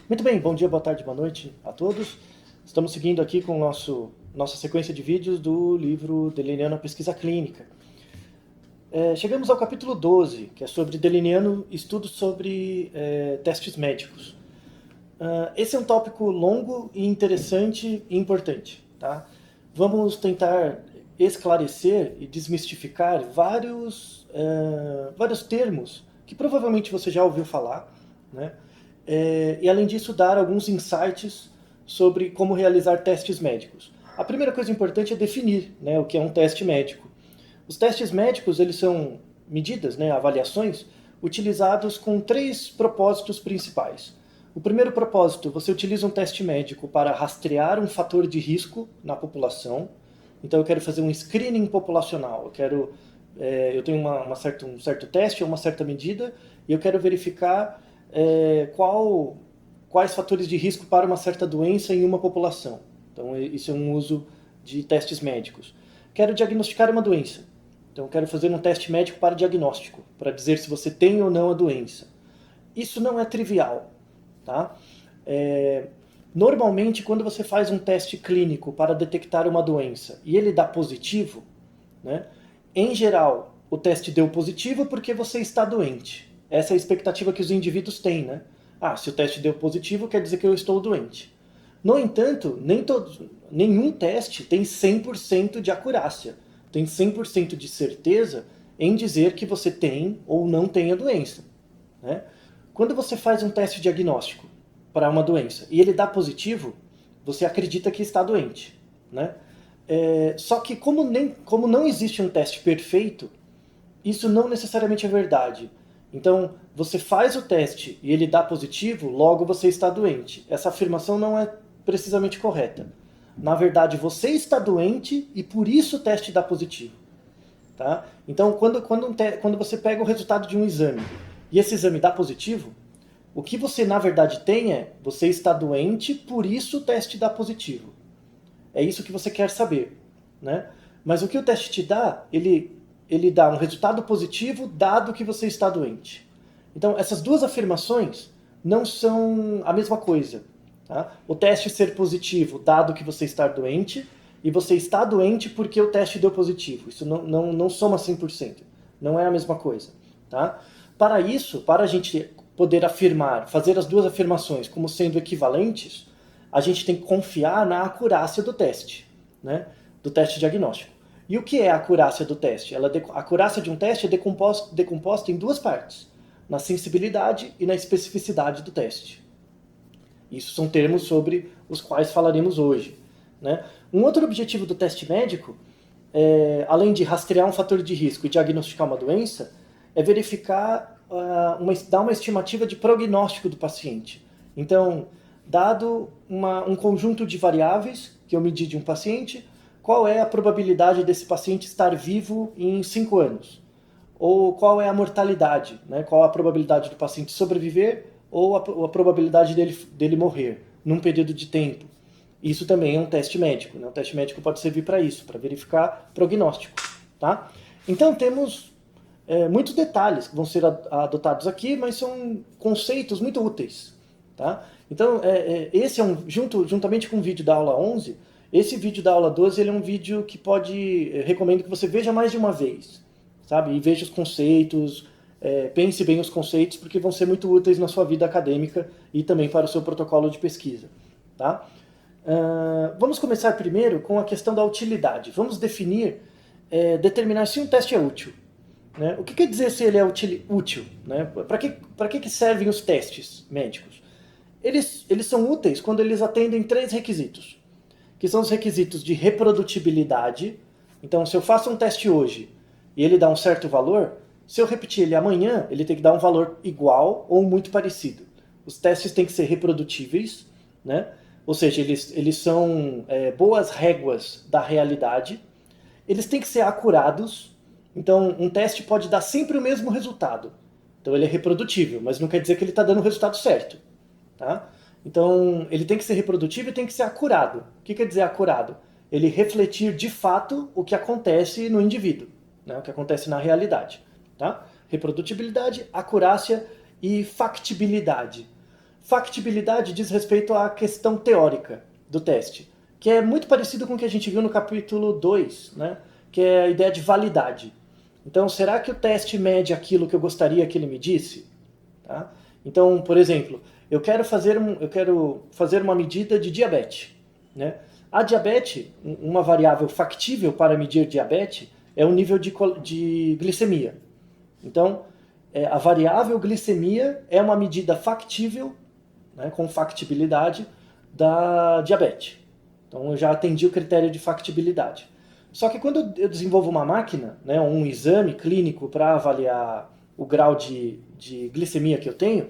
Muito bem, bom dia, boa tarde, boa noite a todos. Estamos seguindo aqui com nossa sequência de vídeos do livro Delineando a Pesquisa Clínica. Chegamos ao capítulo 12, que é sobre delineando estudos sobre testes médicos. Esse é um tópico longo e interessante e importante. Tá? Vamos tentar esclarecer e desmistificar vários termos que provavelmente você já ouviu falar, né? E além disso dar alguns insights sobre como realizar testes médicos. A primeira coisa importante é definir, né, o que é um teste médico. Os testes médicos eles são medidas, né, avaliações, utilizados com três propósitos principais. O primeiro propósito, você utiliza um teste médico para rastrear um fator de risco na população. Então eu quero fazer um screening populacional, eu tenho um certo teste, uma certa medida, e eu quero verificar quais fatores de risco para uma certa doença em uma população. Então, isso é um uso de testes médicos. Quero diagnosticar uma doença. Então, quero fazer um teste médico para diagnóstico, para dizer se você tem ou não a doença. Isso não é trivial. Tá? Normalmente, quando você faz um teste clínico para detectar uma doença e ele dá positivo, né, em geral, o teste deu positivo porque você está doente. Essa é a expectativa que os indivíduos têm, né? Se o teste deu positivo, quer dizer que eu estou doente. No entanto, nenhum teste tem 100% de acurácia, tem 100% de certeza em dizer que você tem ou não tem a doença. Né? Quando você faz um teste diagnóstico para uma doença e ele dá positivo, você acredita que está doente. Né? Só que como não existe um teste perfeito, isso não necessariamente é verdade. Então, você faz o teste e ele dá positivo, logo você está doente. Essa afirmação não é precisamente correta. Na verdade, você está doente e por isso o teste dá positivo. Tá? Então, quando você pega o resultado de um exame e esse exame dá positivo, o que você na verdade tem é, você está doente, por isso o teste dá positivo. É isso que você quer saber. Né? Mas o que o teste te dá, ele dá um resultado positivo dado que você está doente. Então, essas duas afirmações não são a mesma coisa. Tá? O teste ser positivo dado que você está doente, e você está doente porque o teste deu positivo. Isso não soma 100%. Não é a mesma coisa. Tá? Para isso, para a gente poder afirmar, fazer as duas afirmações como sendo equivalentes, a gente tem que confiar na acurácia do teste, né? Do teste diagnóstico. E o que é a acurácia do teste? A acurácia de um teste é decomposta em duas partes, na sensibilidade e na especificidade do teste. Isso são termos sobre os quais falaremos hoje. Né? Um outro objetivo do teste médico, além de rastrear um fator de risco e diagnosticar uma doença, é verificar, dar uma estimativa de prognóstico do paciente. Então, dado um conjunto de variáveis que eu medi de um paciente, qual é a probabilidade desse paciente estar vivo em 5 anos? Ou qual é a mortalidade? Né? Qual a probabilidade do paciente sobreviver ou a probabilidade dele morrer num período de tempo? Isso também é um teste médico. Né? O teste médico pode servir para isso, para verificar prognóstico. Tá? Então temos muitos detalhes que vão ser adotados aqui, mas são conceitos muito úteis. Tá? Então, esse é juntamente com o vídeo da aula 11, esse vídeo da aula 12 ele é um vídeo que recomendo que você veja mais de uma vez, sabe? E veja os conceitos, pense bem os conceitos, porque vão ser muito úteis na sua vida acadêmica e também para o seu protocolo de pesquisa. Tá? Vamos começar primeiro com a questão da utilidade. Vamos determinar se um teste é útil. Né? O que quer dizer se ele é útil? Né? Para que servem os testes médicos? Eles são úteis quando eles atendem 3 requisitos, que são os requisitos de reprodutibilidade. Então, se eu faço um teste hoje e ele dá um certo valor, se eu repetir ele amanhã, ele tem que dar um valor igual ou muito parecido. Os testes têm que ser reprodutíveis, né? Ou seja, eles são boas réguas da realidade. Eles têm que ser acurados. Então, um teste pode dar sempre o mesmo resultado. Então, ele é reprodutível, mas não quer dizer que ele está dando o resultado certo. Tá? Então, ele tem que ser reprodutível e tem que ser acurado. O que quer dizer acurado? Ele refletir de fato o que acontece no indivíduo, né? O que acontece na realidade. Tá? Reprodutibilidade, acurácia e factibilidade. Factibilidade diz respeito à questão teórica do teste, que é muito parecido com o que a gente viu no capítulo 2, né? Que é a ideia de validade. Então, será que o teste mede aquilo que eu gostaria que ele medisse? Tá? Então, por exemplo, eu quero fazer uma medida de diabetes, né? A diabetes, uma variável factível para medir diabetes, é o nível de glicemia. Então, a variável glicemia é uma medida factível, né, com factibilidade, da diabetes. Então, eu já atendi o critério de factibilidade. Só que quando eu desenvolvo uma máquina, né, um exame clínico para avaliar o grau de glicemia que eu tenho,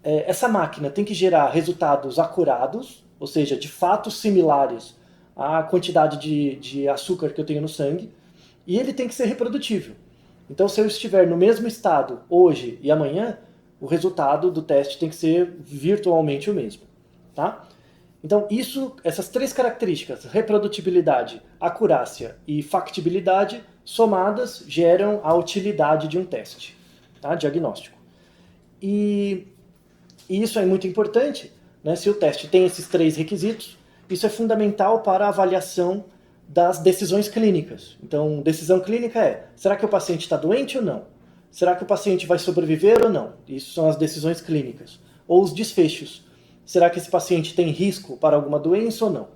essa máquina tem que gerar resultados acurados, ou seja, de fato similares à quantidade de açúcar que eu tenho no sangue, e ele tem que ser reprodutível. Então, se eu estiver no mesmo estado hoje e amanhã, o resultado do teste tem que ser virtualmente o mesmo. Tá? Então, essas três características, reprodutibilidade, acurácia e factibilidade, somadas, geram a utilidade de um teste, tá? Diagnóstico. E isso é muito importante, né? Se o teste tem esses três requisitos, isso é fundamental para a avaliação das decisões clínicas. Então, decisão clínica é, será que o paciente está doente ou não? Será que o paciente vai sobreviver ou não? Isso são as decisões clínicas. Ou os desfechos. Será que esse paciente tem risco para alguma doença ou não?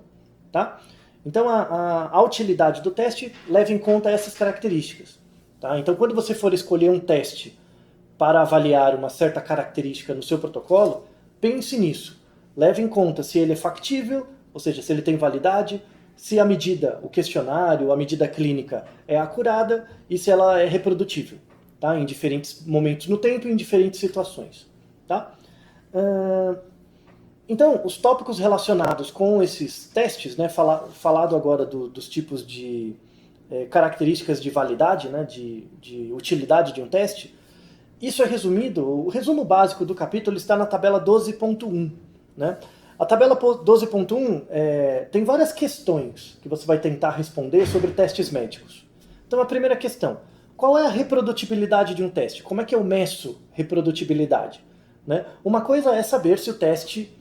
Tá? Então, a utilidade do teste leva em conta essas características. Tá? Então, quando você for escolher um teste para avaliar uma certa característica no seu protocolo, pense nisso. Leve em conta se ele é factível, ou seja, se ele tem validade, se a medida, o questionário, a medida clínica é acurada e se ela é reprodutível, tá? Em diferentes momentos no tempo e em diferentes situações. Tá? Então, os tópicos relacionados com esses testes, né, falado agora dos tipos de características de validade, né, de utilidade de um teste, isso é resumido, o resumo básico do capítulo está na tabela 12.1. Né? A tabela 12.1 tem várias questões que você vai tentar responder sobre testes médicos. Então, a primeira questão, qual é a reprodutibilidade de um teste? Como é que eu meço reprodutibilidade? Né? Uma coisa é saber se o teste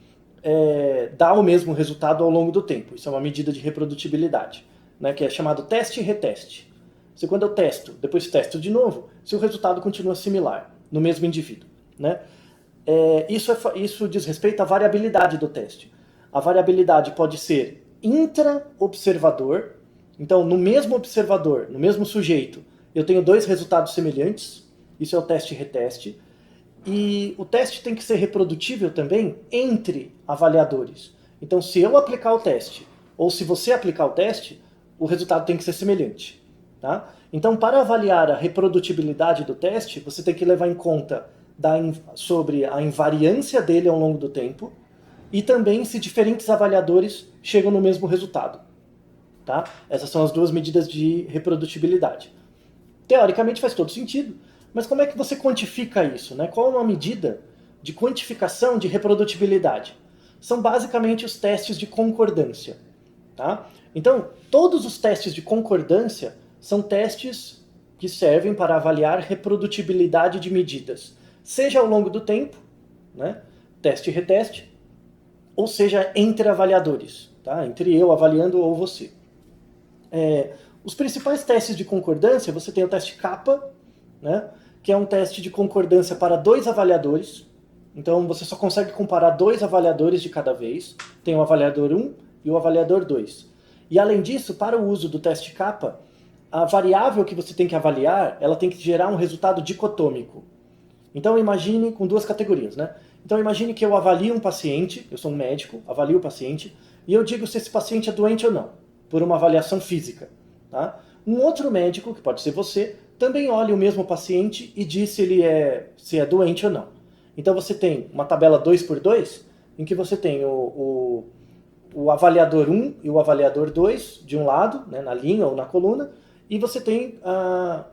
dá o mesmo resultado ao longo do tempo. Isso é uma medida de reprodutibilidade, né? Que é chamado teste e reteste. Se quando eu testo, depois testo de novo, se o resultado continua similar no mesmo indivíduo. Né? Isso diz respeito à variabilidade do teste. A variabilidade pode ser intra-observador. Então, no mesmo observador, no mesmo sujeito, eu tenho dois resultados semelhantes. Isso é o teste e reteste. E o teste tem que ser reprodutível também entre avaliadores. Então, se eu aplicar o teste, ou se você aplicar o teste, o resultado tem que ser semelhante. Tá? Então, para avaliar a reprodutibilidade do teste, você tem que levar em conta sobre a invariância dele ao longo do tempo e também se diferentes avaliadores chegam no mesmo resultado. Tá? Essas são as duas medidas de reprodutibilidade. Teoricamente faz todo sentido, mas como é que você quantifica isso? Né? Qual é uma medida de quantificação de reprodutibilidade? São basicamente os testes de concordância. Tá? Então, todos os testes de concordância são testes que servem para avaliar reprodutibilidade de medidas, seja ao longo do tempo, né, teste e reteste, ou seja, entre avaliadores, tá, entre eu avaliando ou você. Os principais testes de concordância, você tem o teste kappa, né, que é um teste de concordância para dois avaliadores, então você só consegue comparar dois avaliadores de cada vez, tem o avaliador 1 e o avaliador 2. E além disso, para o uso do teste kappa, a variável que você tem que avaliar, ela tem que gerar um resultado dicotômico. Então imagine com duas categorias, né? Então imagine que eu avalio um paciente, eu sou um médico, avalio o paciente, e eu digo se esse paciente é doente ou não, por uma avaliação física. Tá? Um outro médico, que pode ser você, também olha o mesmo paciente e diz se é doente ou não. Então você tem uma tabela 2x2, em que você tem o avaliador 1 e o avaliador 2 de um lado, né, na linha ou na coluna, e você tem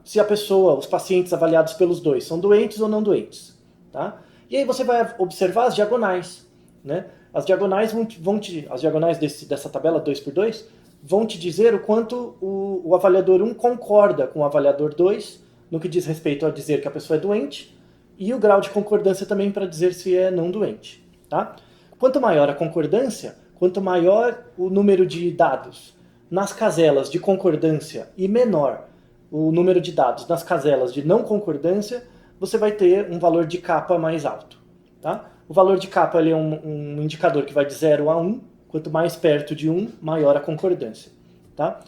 se a pessoa, os pacientes avaliados pelos dois, são doentes ou não doentes. Tá? E aí você vai observar as diagonais. Né? As diagonais dessa tabela 2x2 vão te dizer o quanto o avaliador 1 concorda com o avaliador 2 no que diz respeito a dizer que a pessoa é doente, e o grau de concordância também para dizer se é não doente. tá? Quanto maior a concordância, quanto maior o número de dados nas caselas de concordância e menor o número de dados nas caselas de não concordância, você vai ter um valor de capa mais alto. Tá? O valor de capa ele é um indicador que vai de 0 a 1, quanto mais perto de 1, maior a concordância. Tá?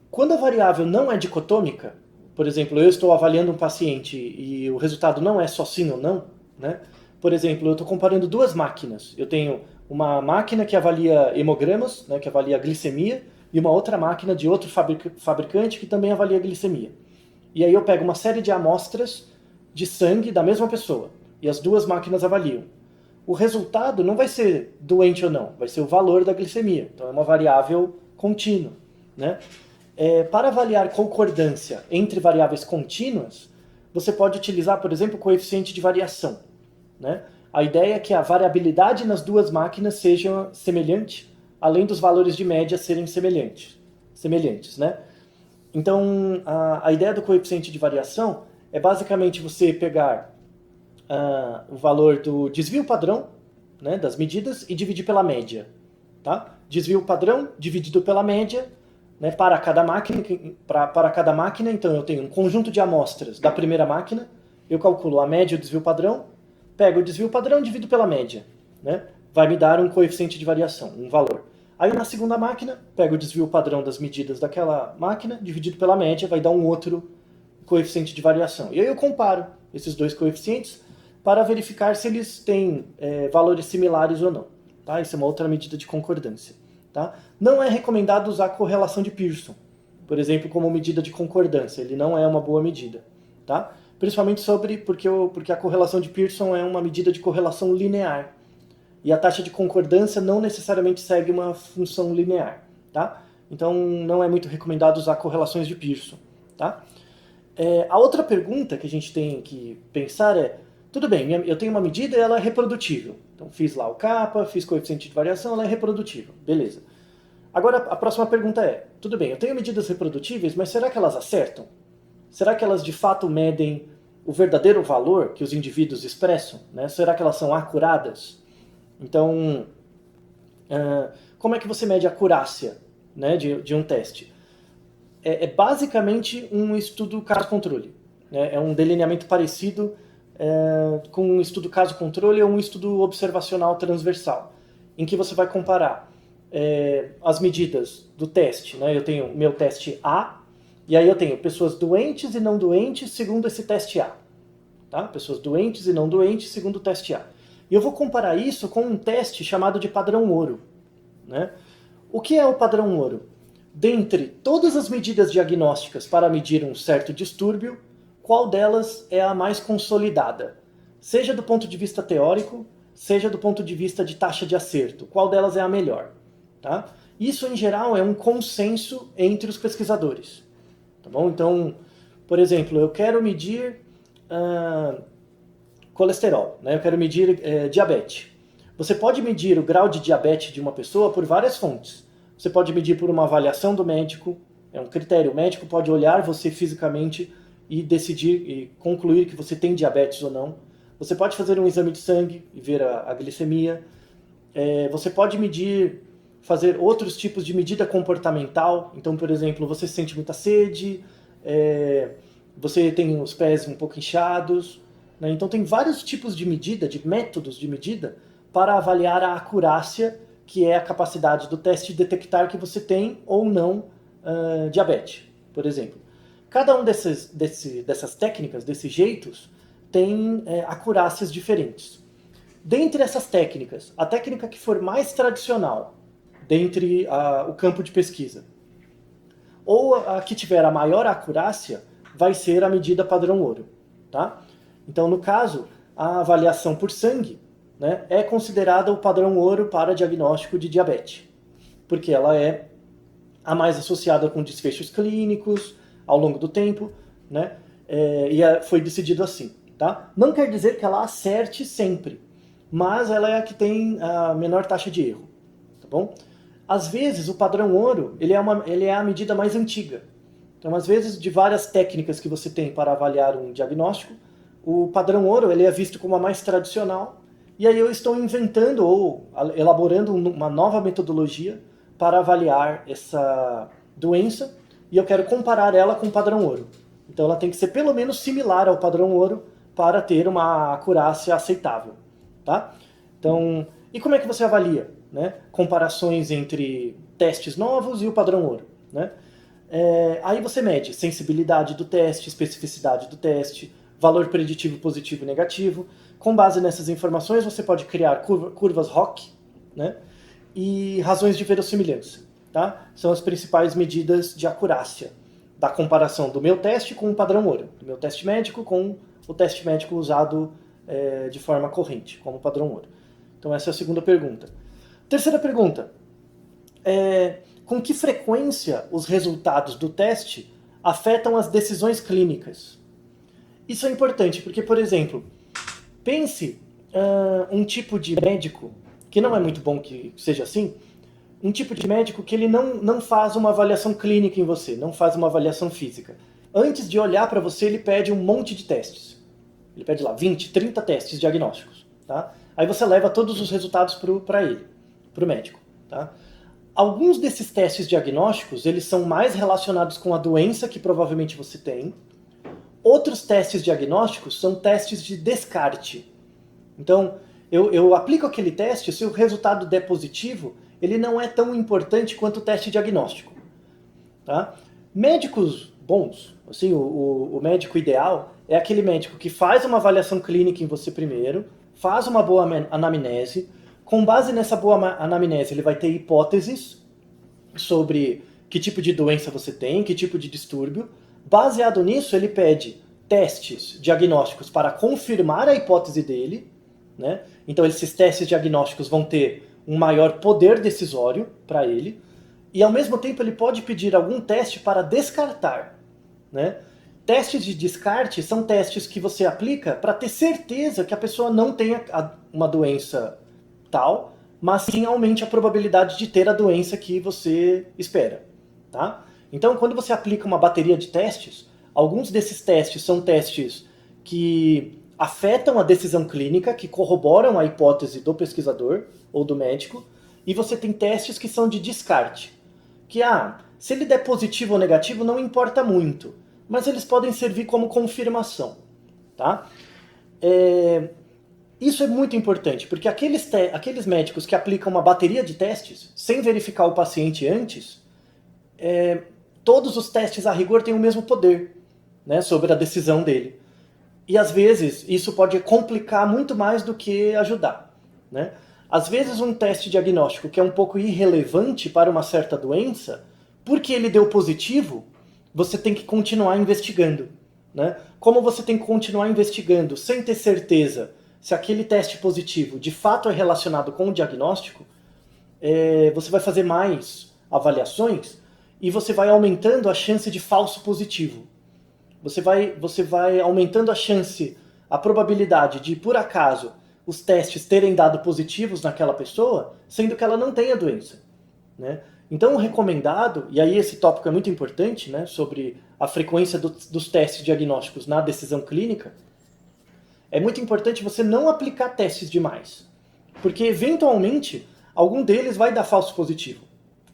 Quando a variável não é dicotômica, por exemplo, eu estou avaliando um paciente e o resultado não é só sim ou não, né? Por exemplo, eu estou comparando duas máquinas. Eu tenho uma máquina que avalia hemogramas, né, que avalia a glicemia, e uma outra máquina de outro fabricante que também avalia a glicemia. E aí eu pego uma série de amostras de sangue da mesma pessoa, e as duas máquinas avaliam. O resultado não vai ser doente ou não, vai ser o valor da glicemia. Então é uma variável contínua, né? Para avaliar concordância entre variáveis contínuas, você pode utilizar, por exemplo, o coeficiente de variação, né? A ideia é que a variabilidade nas duas máquinas seja semelhante, além dos valores de média serem semelhantes, né? Então, a ideia do coeficiente de variação é basicamente você pegar o valor do desvio padrão, né, das medidas, e dividir pela média. Tá? Desvio padrão dividido pela média, né, para cada máquina, então eu tenho um conjunto de amostras da primeira máquina, eu calculo a média e o desvio padrão, pego o desvio padrão e divido pela média. Né? Vai me dar um coeficiente de variação, um valor. Aí na segunda máquina, pego o desvio padrão das medidas daquela máquina, dividido pela média, vai dar um outro coeficiente de variação. E aí eu comparo esses dois coeficientes para verificar se eles têm valores similares ou não. Tá? Isso é uma outra medida de concordância. Tá? Não é recomendado usar correlação de Pearson, por exemplo, como medida de concordância. Ele não é uma boa medida. Tá? Principalmente porque a correlação de Pearson é uma medida de correlação linear. E a taxa de concordância não necessariamente segue uma função linear. Tá? Então não é muito recomendado usar correlações de Pearson. Tá? A outra pergunta que a gente tem que pensar é, tudo bem, eu tenho uma medida e ela é reprodutível. Então fiz lá o kappa, fiz coeficiente de variação, ela é reprodutível. Beleza. Agora a próxima pergunta é, tudo bem, eu tenho medidas reprodutíveis, mas será que elas acertam? Será que elas de fato medem o verdadeiro valor que os indivíduos expressam? Né? Será que elas são acuradas? Então, como é que você mede a acurácia, né, de um teste? É basicamente um estudo caso-controle. Né? É um delineamento parecido com um estudo caso-controle ou um estudo observacional transversal, em que você vai comparar as medidas do teste. Né? Eu tenho meu teste A, e aí eu tenho pessoas doentes e não doentes segundo esse teste A. Tá? Pessoas doentes e não doentes segundo o teste A. E eu vou comparar isso com um teste chamado de padrão ouro. Né? O que é o padrão ouro? Dentre todas as medidas diagnósticas para medir um certo distúrbio, qual delas é a mais consolidada? Seja do ponto de vista teórico, seja do ponto de vista de taxa de acerto. Qual delas é a melhor? Tá? Isso, em geral, é um consenso entre os pesquisadores. Tá bom? Então, por exemplo, eu quero medir colesterol, né? Eu quero medir diabetes. Você pode medir o grau de diabetes de uma pessoa por várias fontes. Você pode medir por uma avaliação do médico, é um critério. O médico pode olhar você fisicamente e decidir e concluir que você tem diabetes ou não. Você pode fazer um exame de sangue e ver a glicemia. Você pode fazer outros tipos de medida comportamental. Então, por exemplo, você sente muita sede, você tem os pés um pouco inchados. Né? Então, tem vários tipos de medida, de métodos de medida, para avaliar a acurácia, que é a capacidade do teste de detectar que você tem ou não diabetes, por exemplo. Cada um dessas técnicas, desses jeitos, tem acurácias diferentes. Dentre essas técnicas, a técnica que for mais tradicional dentre o campo de pesquisa, ou a que tiver a maior acurácia, vai ser a medida padrão ouro. Tá? Então, no caso, a avaliação por sangue, né, é considerada o padrão ouro para diagnóstico de diabetes, porque ela é a mais associada com desfechos clínicos ao longo do tempo, né, foi decidido assim. Tá? Não quer dizer que ela acerte sempre, mas ela é a que tem a menor taxa de erro. Tá bom? Às vezes, o padrão ouro ele é a medida mais antiga. Então, às vezes, de várias técnicas que você tem para avaliar um diagnóstico, o padrão ouro ele é visto como a mais tradicional e aí eu estou inventando ou elaborando uma nova metodologia para avaliar essa doença, e eu quero comparar ela com o padrão ouro. Então ela tem que ser pelo menos similar ao padrão ouro para ter uma acurácia aceitável. Tá? Então, e como é que você avalia, né, comparações entre testes novos e o padrão ouro? Né? Aí você mede sensibilidade do teste, especificidade do teste, valor preditivo positivo e negativo. Com base nessas informações, você pode criar curvas ROC, né, e razões de verossimilhança. Tá? São as principais medidas de acurácia da comparação do meu teste com o padrão ouro, do meu teste médico com o teste médico usado de forma corrente, como padrão ouro. Então essa é a segunda pergunta. Terceira pergunta. Com que frequência os resultados do teste afetam as decisões clínicas? Isso é importante, porque, por exemplo, pense um tipo de médico, que não é muito bom que seja assim, um tipo de médico que ele não faz uma avaliação clínica em você, não faz uma avaliação física. Antes de olhar para você, ele pede um monte de testes. Ele pede lá 20, 30 testes diagnósticos. Tá? Aí você leva todos os resultados para ele, para o médico. Tá? Alguns desses testes diagnósticos, eles são mais relacionados com a doença que provavelmente você tem. Outros testes diagnósticos são testes de descarte. Então, eu aplico aquele teste, se o resultado der positivo, ele não é tão importante quanto o teste diagnóstico. Tá? Médicos bons, assim, o médico ideal é aquele médico que faz uma avaliação clínica em você primeiro, faz uma boa anamnese, com base nessa boa anamnese ele vai ter hipóteses sobre que tipo de doença você tem, que tipo de distúrbio. Baseado nisso, ele pede testes diagnósticos para confirmar a hipótese dele, né? Então esses testes diagnósticos vão ter um maior poder decisório para ele, e ao mesmo tempo ele pode pedir algum teste para descartar, né? Testes de descarte são testes que você aplica para ter certeza que a pessoa não tenha uma doença tal, mas sim aumente a probabilidade de ter a doença que você espera. Tá? Então, quando você aplica uma bateria de testes, alguns desses testes são testes que afetam a decisão clínica, que corroboram a hipótese do pesquisador ou do médico, e você tem testes que são de descarte, que se ele der positivo ou negativo não importa muito, mas eles podem servir como confirmação. Tá? Isso é muito importante, porque aqueles médicos que aplicam uma bateria de testes, sem verificar o paciente antes, todos os testes a rigor têm o mesmo poder, né, sobre a decisão dele. E às vezes isso pode complicar muito mais do que ajudar. Né? Às vezes um teste diagnóstico que é um pouco irrelevante para uma certa doença, porque ele deu positivo, você tem que continuar investigando. Né? Como você tem que continuar investigando sem ter certeza se aquele teste positivo de fato é relacionado com o diagnóstico, você vai fazer mais avaliações e você vai aumentando a chance de falso positivo. Você vai aumentando a chance, a probabilidade de, por acaso, os testes terem dado positivos naquela pessoa, sendo que ela não tem a doença. Né? Então o recomendado, e aí esse tópico é muito importante, né, sobre a frequência dos testes diagnósticos na decisão clínica, é muito importante você não aplicar testes demais. Porque, eventualmente, algum deles vai dar falso positivo.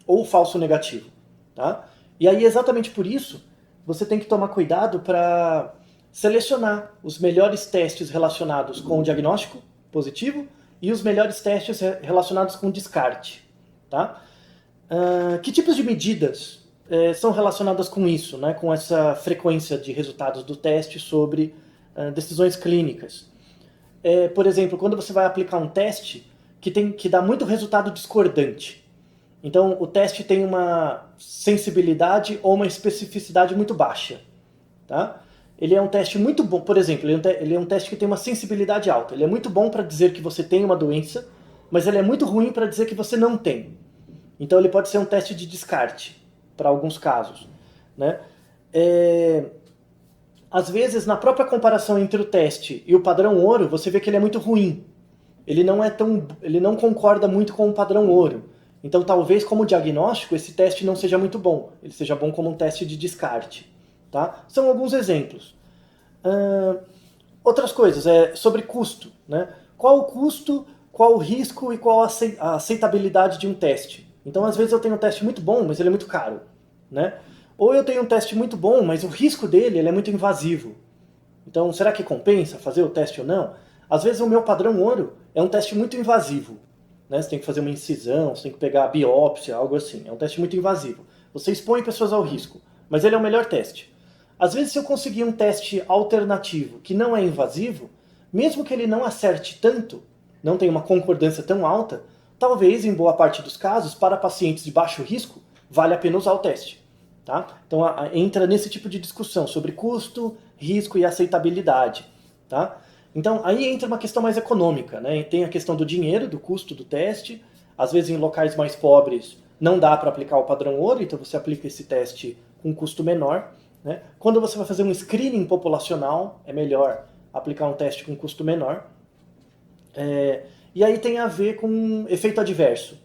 Ou falso negativo. Tá? E aí, exatamente por isso, você tem que tomar cuidado para selecionar os melhores testes relacionados com o diagnóstico positivo e os melhores testes relacionados com o descarte. Tá? Que tipos de medidas são relacionadas com isso, né? Com essa frequência de resultados do teste sobre decisões clínicas? Por exemplo, quando você vai aplicar um teste que dá muito resultado discordante. Então, o teste tem uma sensibilidade ou uma especificidade muito baixa. Tá? Ele é um teste muito bom, por exemplo, ele é um teste que tem uma sensibilidade alta. Ele é muito bom para dizer que você tem uma doença, mas ele é muito ruim para dizer que você não tem. Então, ele pode ser um teste de descarte, para alguns casos. Né? Às vezes, na própria comparação entre o teste e o padrão ouro, você vê que ele é muito ruim. Ele não concorda muito com o padrão ouro. Então, talvez, como diagnóstico, esse teste não seja muito bom. Ele seja bom como um teste de descarte. Tá? São alguns exemplos. Outras coisas, sobre custo. Né? qual o custo, qual o risco e qual a aceitabilidade de um teste. Então, às vezes eu tenho um teste muito bom, mas ele é muito caro, né? Ou eu tenho um teste muito bom, mas o risco dele ele é muito invasivo. Então, será que compensa fazer o teste ou não? Às vezes o meu padrão ouro é um teste muito invasivo, né? Você tem que fazer uma incisão, você tem que pegar a biópsia, algo assim. É um teste muito invasivo. Você expõe pessoas ao risco, mas ele é o melhor teste. Às vezes, se eu conseguir um teste alternativo que não é invasivo, mesmo que ele não acerte tanto, não tenha uma concordância tão alta, talvez, em boa parte dos casos, para pacientes de baixo risco, vale a pena usar o teste. Tá? Então, entra nesse tipo de discussão sobre custo, risco e aceitabilidade. Tá? Então, aí entra uma questão mais econômica, né? Tem a questão do dinheiro, do custo do teste. Às vezes, em locais mais pobres, não dá para aplicar o padrão ouro, então você aplica esse teste com um custo menor. Né? Quando você vai fazer um screening populacional, é melhor aplicar um teste com custo menor. E aí tem a ver com efeito adverso.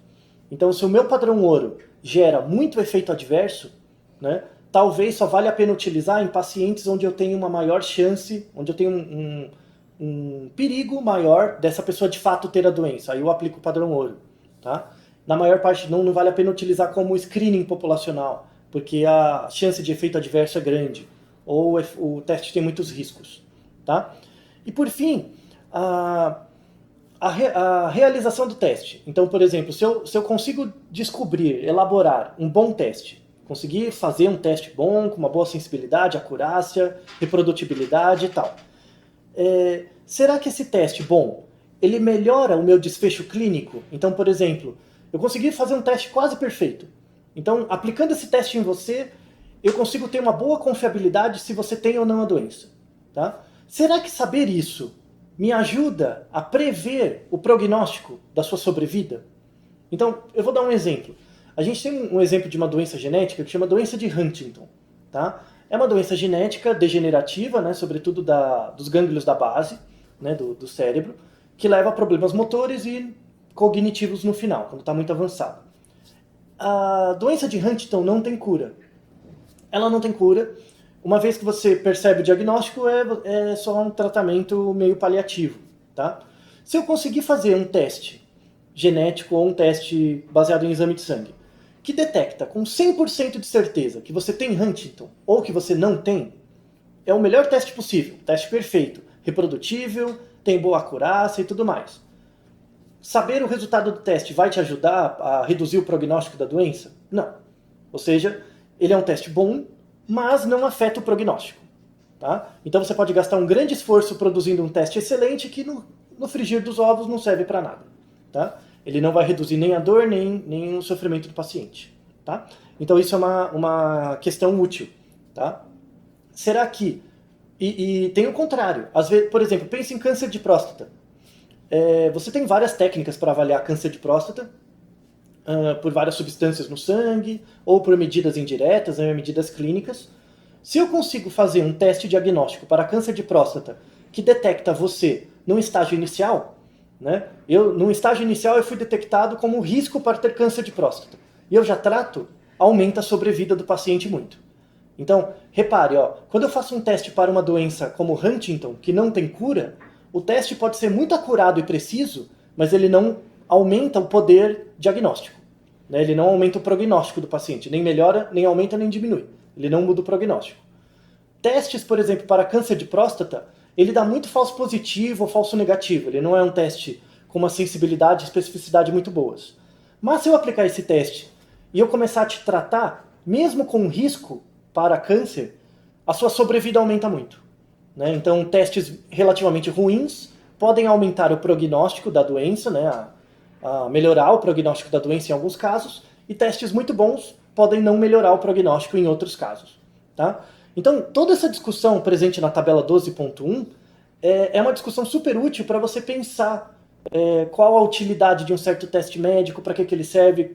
Então, se o meu padrão ouro gera muito efeito adverso, né, talvez só vale a pena utilizar em pacientes onde eu tenho uma maior chance, onde eu tenho um perigo maior dessa pessoa de fato ter a doença. Aí eu aplico o padrão ouro. Tá? Na maior parte não vale a pena utilizar como screening populacional, porque a chance de efeito adverso é grande, ou o teste tem muitos riscos. Tá? E por fim, a realização do teste. Então, por exemplo, se eu consigo descobrir, elaborar um bom teste, conseguir fazer um teste bom, com uma boa sensibilidade, acurácia, reprodutibilidade e tal, será que esse teste bom, ele melhora o meu desfecho clínico? Então, por exemplo, eu consegui fazer um teste quase perfeito. Então, aplicando esse teste em você, eu consigo ter uma boa confiabilidade se você tem ou não a doença. Tá? Será que saber isso me ajuda a prever o prognóstico da sua sobrevida? Então, eu vou dar um exemplo. A gente tem um exemplo de uma doença genética que chama doença de Huntington. Tá? É uma doença genética degenerativa, né, sobretudo dos gânglios da base, né, do cérebro, que leva a problemas motores e cognitivos no final, quando está muito avançado. A doença de Huntington não tem cura. Ela não tem cura. Uma vez que você percebe o diagnóstico, é só um tratamento meio paliativo. Tá? Se eu conseguir fazer um teste genético ou um teste baseado em exame de sangue, que detecta com 100% de certeza que você tem Huntington ou que você não tem, é o melhor teste possível, teste perfeito, reprodutível, tem boa acurácia e tudo mais. Saber o resultado do teste vai te ajudar a reduzir o prognóstico da doença? Não. Ou seja, ele é um teste bom, mas não afeta o prognóstico. Tá? Então você pode gastar um grande esforço produzindo um teste excelente que no frigir dos ovos não serve para nada. Tá? Ele não vai reduzir nem a dor, nem o sofrimento do paciente. Tá? Então isso é uma questão útil. Tá? Será que... E tem o contrário. Às vezes, por exemplo, pense em câncer de próstata. Você tem várias técnicas para avaliar câncer de próstata, por várias substâncias no sangue, ou por medidas indiretas, né, medidas clínicas. Se eu consigo fazer um teste diagnóstico para câncer de próstata que detecta você num estágio inicial, né, num estágio inicial eu fui detectado como risco para ter câncer de próstata, e eu já trato, aumenta a sobrevida do paciente muito. Então, repare, quando eu faço um teste para uma doença como Huntington, que não tem cura, o teste pode ser muito acurado e preciso, mas ele não aumenta o poder diagnóstico. Né? Ele não aumenta o prognóstico do paciente, nem melhora, nem aumenta, nem diminui. Ele não muda o prognóstico. Testes, por exemplo, para câncer de próstata, ele dá muito falso positivo ou falso negativo. Ele não é um teste com uma sensibilidade e especificidade muito boas. Mas se eu aplicar esse teste e eu começar a te tratar, mesmo com risco para câncer, a sua sobrevida aumenta muito. Né? Então, testes relativamente ruins podem aumentar o prognóstico da doença, né? A melhorar o prognóstico da doença em alguns casos, e testes muito bons podem não melhorar o prognóstico em outros casos. Tá? Então, toda essa discussão presente na tabela 12.1 é uma discussão super útil para você pensar qual a utilidade de um certo teste médico, para que ele serve,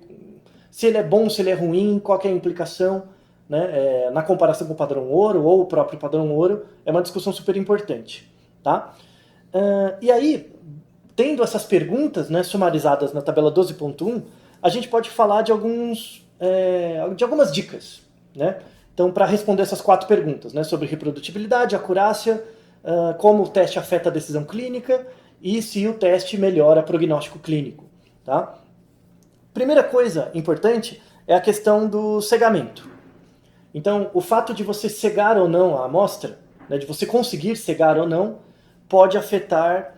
se ele é bom, se ele é ruim, qual que é a implicação. Né, na comparação com o padrão ouro ou o próprio padrão ouro, é uma discussão super importante. Tá? E aí, tendo essas perguntas, né, sumarizadas na tabela 12.1, a gente pode falar de algumas dicas. Né? Então, para responder essas 4 perguntas, né, sobre reprodutibilidade, acurácia, como o teste afeta a decisão clínica e se o teste melhora prognóstico clínico. Tá? Primeira coisa importante é a questão do cegamento. Então, o fato de você cegar ou não a amostra, né, de você conseguir cegar ou não, pode afetar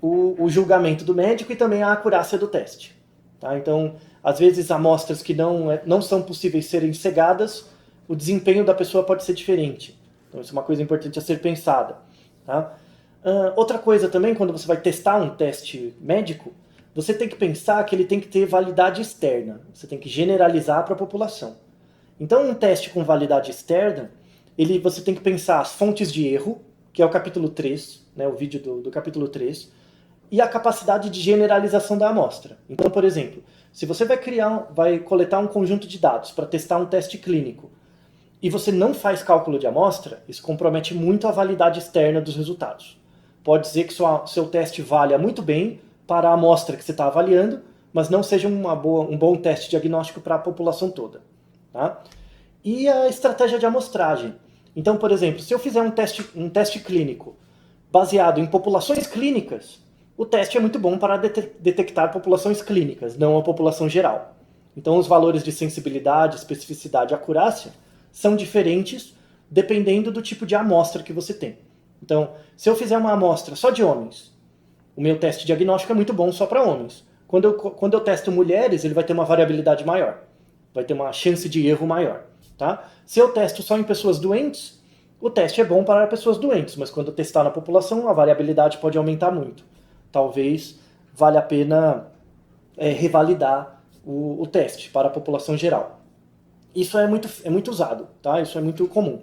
o julgamento do médico e também a acurácia do teste. Tá? Então, às vezes, amostras que não são possíveis serem cegadas, o desempenho da pessoa pode ser diferente. Então, isso é uma coisa importante a ser pensada. Tá? Outra coisa também, quando você vai testar um teste médico, você tem que pensar que ele tem que ter validade externa. Você tem que generalizar para a população. Então, um teste com validade externa, você tem que pensar as fontes de erro, que é o capítulo 3, né, o vídeo do capítulo 3, e a capacidade de generalização da amostra. Então, por exemplo, se você vai coletar um conjunto de dados para testar um teste clínico, e você não faz cálculo de amostra, isso compromete muito a validade externa dos resultados. Pode dizer que seu teste valha muito bem para a amostra que você está avaliando, mas não seja um bom teste diagnóstico para a população toda. Tá? E a estratégia de amostragem. Então, por exemplo, se eu fizer um teste clínico baseado em populações clínicas, o teste é muito bom para detectar populações clínicas, não a população geral. Então, os valores de sensibilidade, especificidade e acurácia são diferentes dependendo do tipo de amostra que você tem. Então, se eu fizer uma amostra só de homens, o meu teste diagnóstico é muito bom só para homens. Quando eu testo mulheres, ele vai ter uma variabilidade maior. Vai ter uma chance de erro maior. Tá? Se eu testo só em pessoas doentes, o teste é bom para pessoas doentes, mas quando eu testar na população, a variabilidade pode aumentar muito. Talvez valha a pena revalidar o teste para a população geral. Isso é muito usado, tá? Isso é muito comum.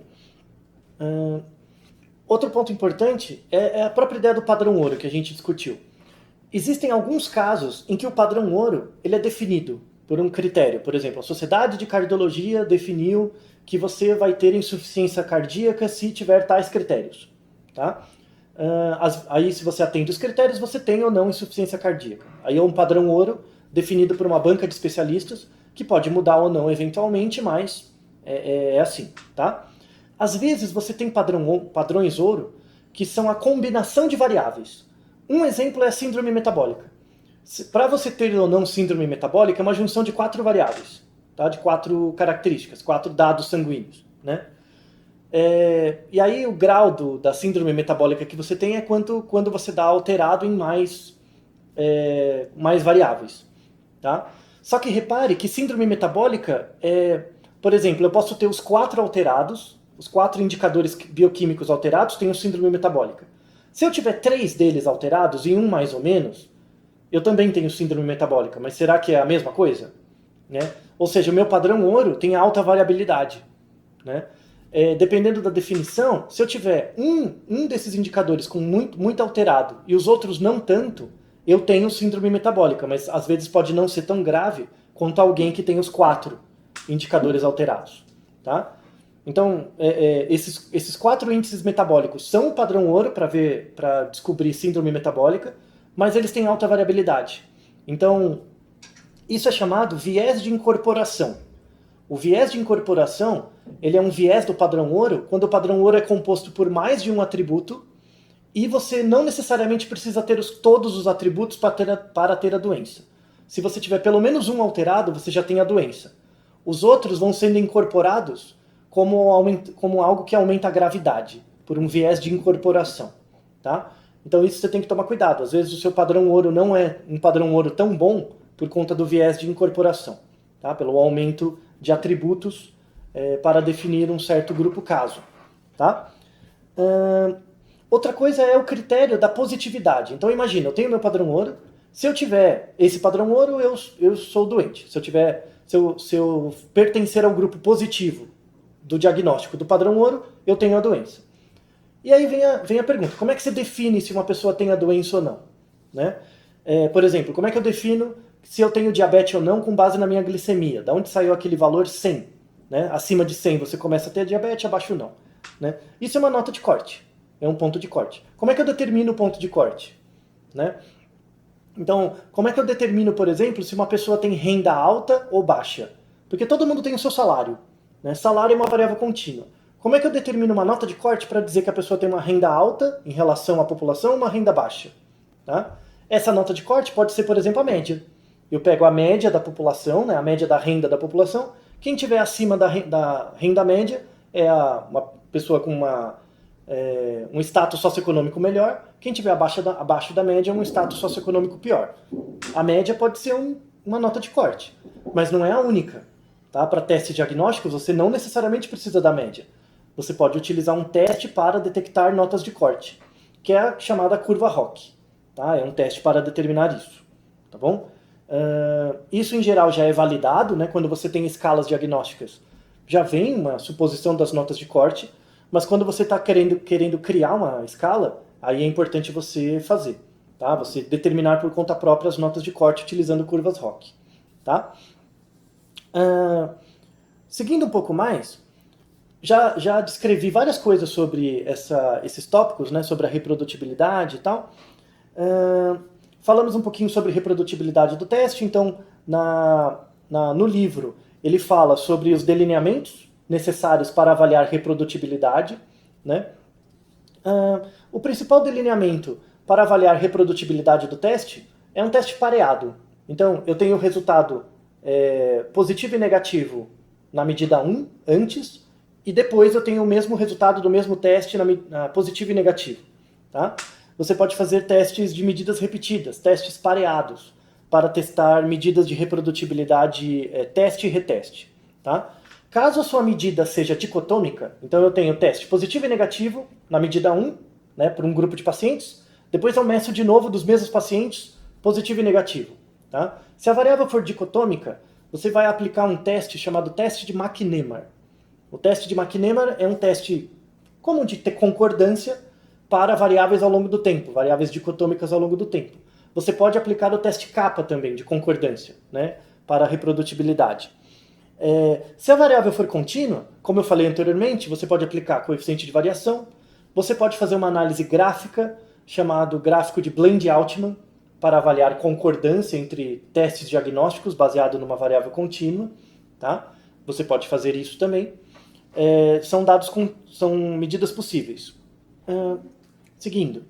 Outro ponto importante é a própria ideia do padrão ouro que a gente discutiu. Existem alguns casos em que o padrão ouro ele é definido por um critério. Por exemplo, a Sociedade de Cardiologia definiu que você vai ter insuficiência cardíaca se tiver tais critérios. Tá? Aí, se você atende os critérios, você tem ou não insuficiência cardíaca. Aí é um padrão ouro definido por uma banca de especialistas que pode mudar ou não eventualmente, mas é assim. Tá? Às vezes você tem padrões ouro que são a combinação de variáveis. Um exemplo é a síndrome metabólica. Para você ter ou não síndrome metabólica, é uma junção de 4 variáveis, tá? De 4 características, 4 dados sanguíneos. Né? E aí o grau da síndrome metabólica que você tem é quando você dá alterado em mais variáveis. Tá? Só que repare que síndrome metabólica, por exemplo, eu posso ter os 4 alterados, os 4 indicadores bioquímicos alterados têm síndrome metabólica. Se eu tiver 3 deles alterados e um mais ou menos, eu também tenho síndrome metabólica, mas será que é a mesma coisa? Né? Ou seja, o meu padrão ouro tem alta variabilidade. Né? Dependendo da definição, se eu tiver um desses indicadores com muito alterado e os outros não tanto, eu tenho síndrome metabólica, mas às vezes pode não ser tão grave quanto alguém que tem os 4 indicadores alterados. Tá? Então, esses 4 índices metabólicos são o padrão ouro para descobrir síndrome metabólica, mas eles têm alta variabilidade. Então, isso é chamado viés de incorporação. O viés de incorporação, ele é um viés do padrão ouro, quando o padrão ouro é composto por mais de um atributo, e você não necessariamente precisa ter todos os atributos para ter a doença. Se você tiver pelo menos um alterado, você já tem a doença. Os outros vão sendo incorporados como algo que aumenta a gravidade, por um viés de incorporação. Tá? Então isso você tem que tomar cuidado. Às vezes o seu padrão ouro não é um padrão ouro tão bom por conta do viés de incorporação, tá? Pelo aumento de atributos para definir um certo grupo caso. Tá? Outra coisa é o critério da positividade. Então imagina, eu tenho meu padrão ouro, se eu tiver esse padrão ouro, eu sou doente. Se eu pertencer ao grupo positivo do diagnóstico do padrão ouro, eu tenho a doença. E aí vem a pergunta, como é que você define se uma pessoa tem a doença ou não? Né? Por exemplo, como é que eu defino se eu tenho diabetes ou não com base na minha glicemia? Da onde saiu aquele valor 100? Né? Acima de 100 você começa a ter diabetes, abaixo não. Né? Isso é uma nota de corte, é um ponto de corte. Como é que eu determino o ponto de corte? Né? Então, como é que eu determino, por exemplo, se uma pessoa tem renda alta ou baixa? Porque todo mundo tem o seu salário. Né? Salário é uma variável contínua. Como é que eu determino uma nota de corte para dizer que a pessoa tem uma renda alta em relação à população ou uma renda baixa? Tá? Essa nota de corte pode ser, por exemplo, a média. Eu pego a média da população, né, a média da renda da população. Quem tiver acima da renda média é uma pessoa com um status socioeconômico melhor. Quem tiver abaixo da média é um status socioeconômico pior. A média pode ser uma nota de corte, mas não é a única. Tá? Para testes diagnósticos, você não necessariamente precisa da média. Você pode utilizar um teste para detectar notas de corte, que é a chamada curva ROC. Tá? É um teste para determinar isso. Tá bom? Isso, em geral, já é validado, né? Quando você tem escalas diagnósticas. Já vem uma suposição das notas de corte, mas quando você está querendo criar uma escala, aí é importante você fazer. Tá? Você determinar por conta própria as notas de corte utilizando curvas ROC. Tá? Seguindo um pouco mais, já descrevi várias coisas sobre esses tópicos, né, sobre a reprodutibilidade e tal. Falamos um pouquinho sobre reprodutibilidade do teste, então no livro ele fala sobre os delineamentos necessários para avaliar reprodutibilidade. Né? O principal delineamento para avaliar reprodutibilidade do teste é um teste pareado. Então eu tenho o resultado positivo e negativo na medida 1 antes, e depois eu tenho o mesmo resultado do mesmo teste na positivo e negativo. Tá? Você pode fazer testes de medidas repetidas, testes pareados, para testar medidas de reprodutibilidade, teste e reteste. Tá? Caso a sua medida seja dicotômica, então eu tenho teste positivo e negativo na medida 1, né, para um grupo de pacientes, depois eu meço de novo dos mesmos pacientes, positivo e negativo. Tá? Se a variável for dicotômica, você vai aplicar um teste chamado teste de McNemar. O teste de McNemar é um teste comum de ter concordância para variáveis ao longo do tempo, variáveis dicotômicas ao longo do tempo. Você pode aplicar o teste kappa também, de concordância, né, para a reprodutibilidade. Se a variável for contínua, como eu falei anteriormente, você pode aplicar coeficiente de variação, você pode fazer uma análise gráfica, chamado gráfico de Bland-Altman, para avaliar concordância entre testes diagnósticos baseado numa variável contínua. Tá? Você pode fazer isso também. São medidas possíveis. Seguindo,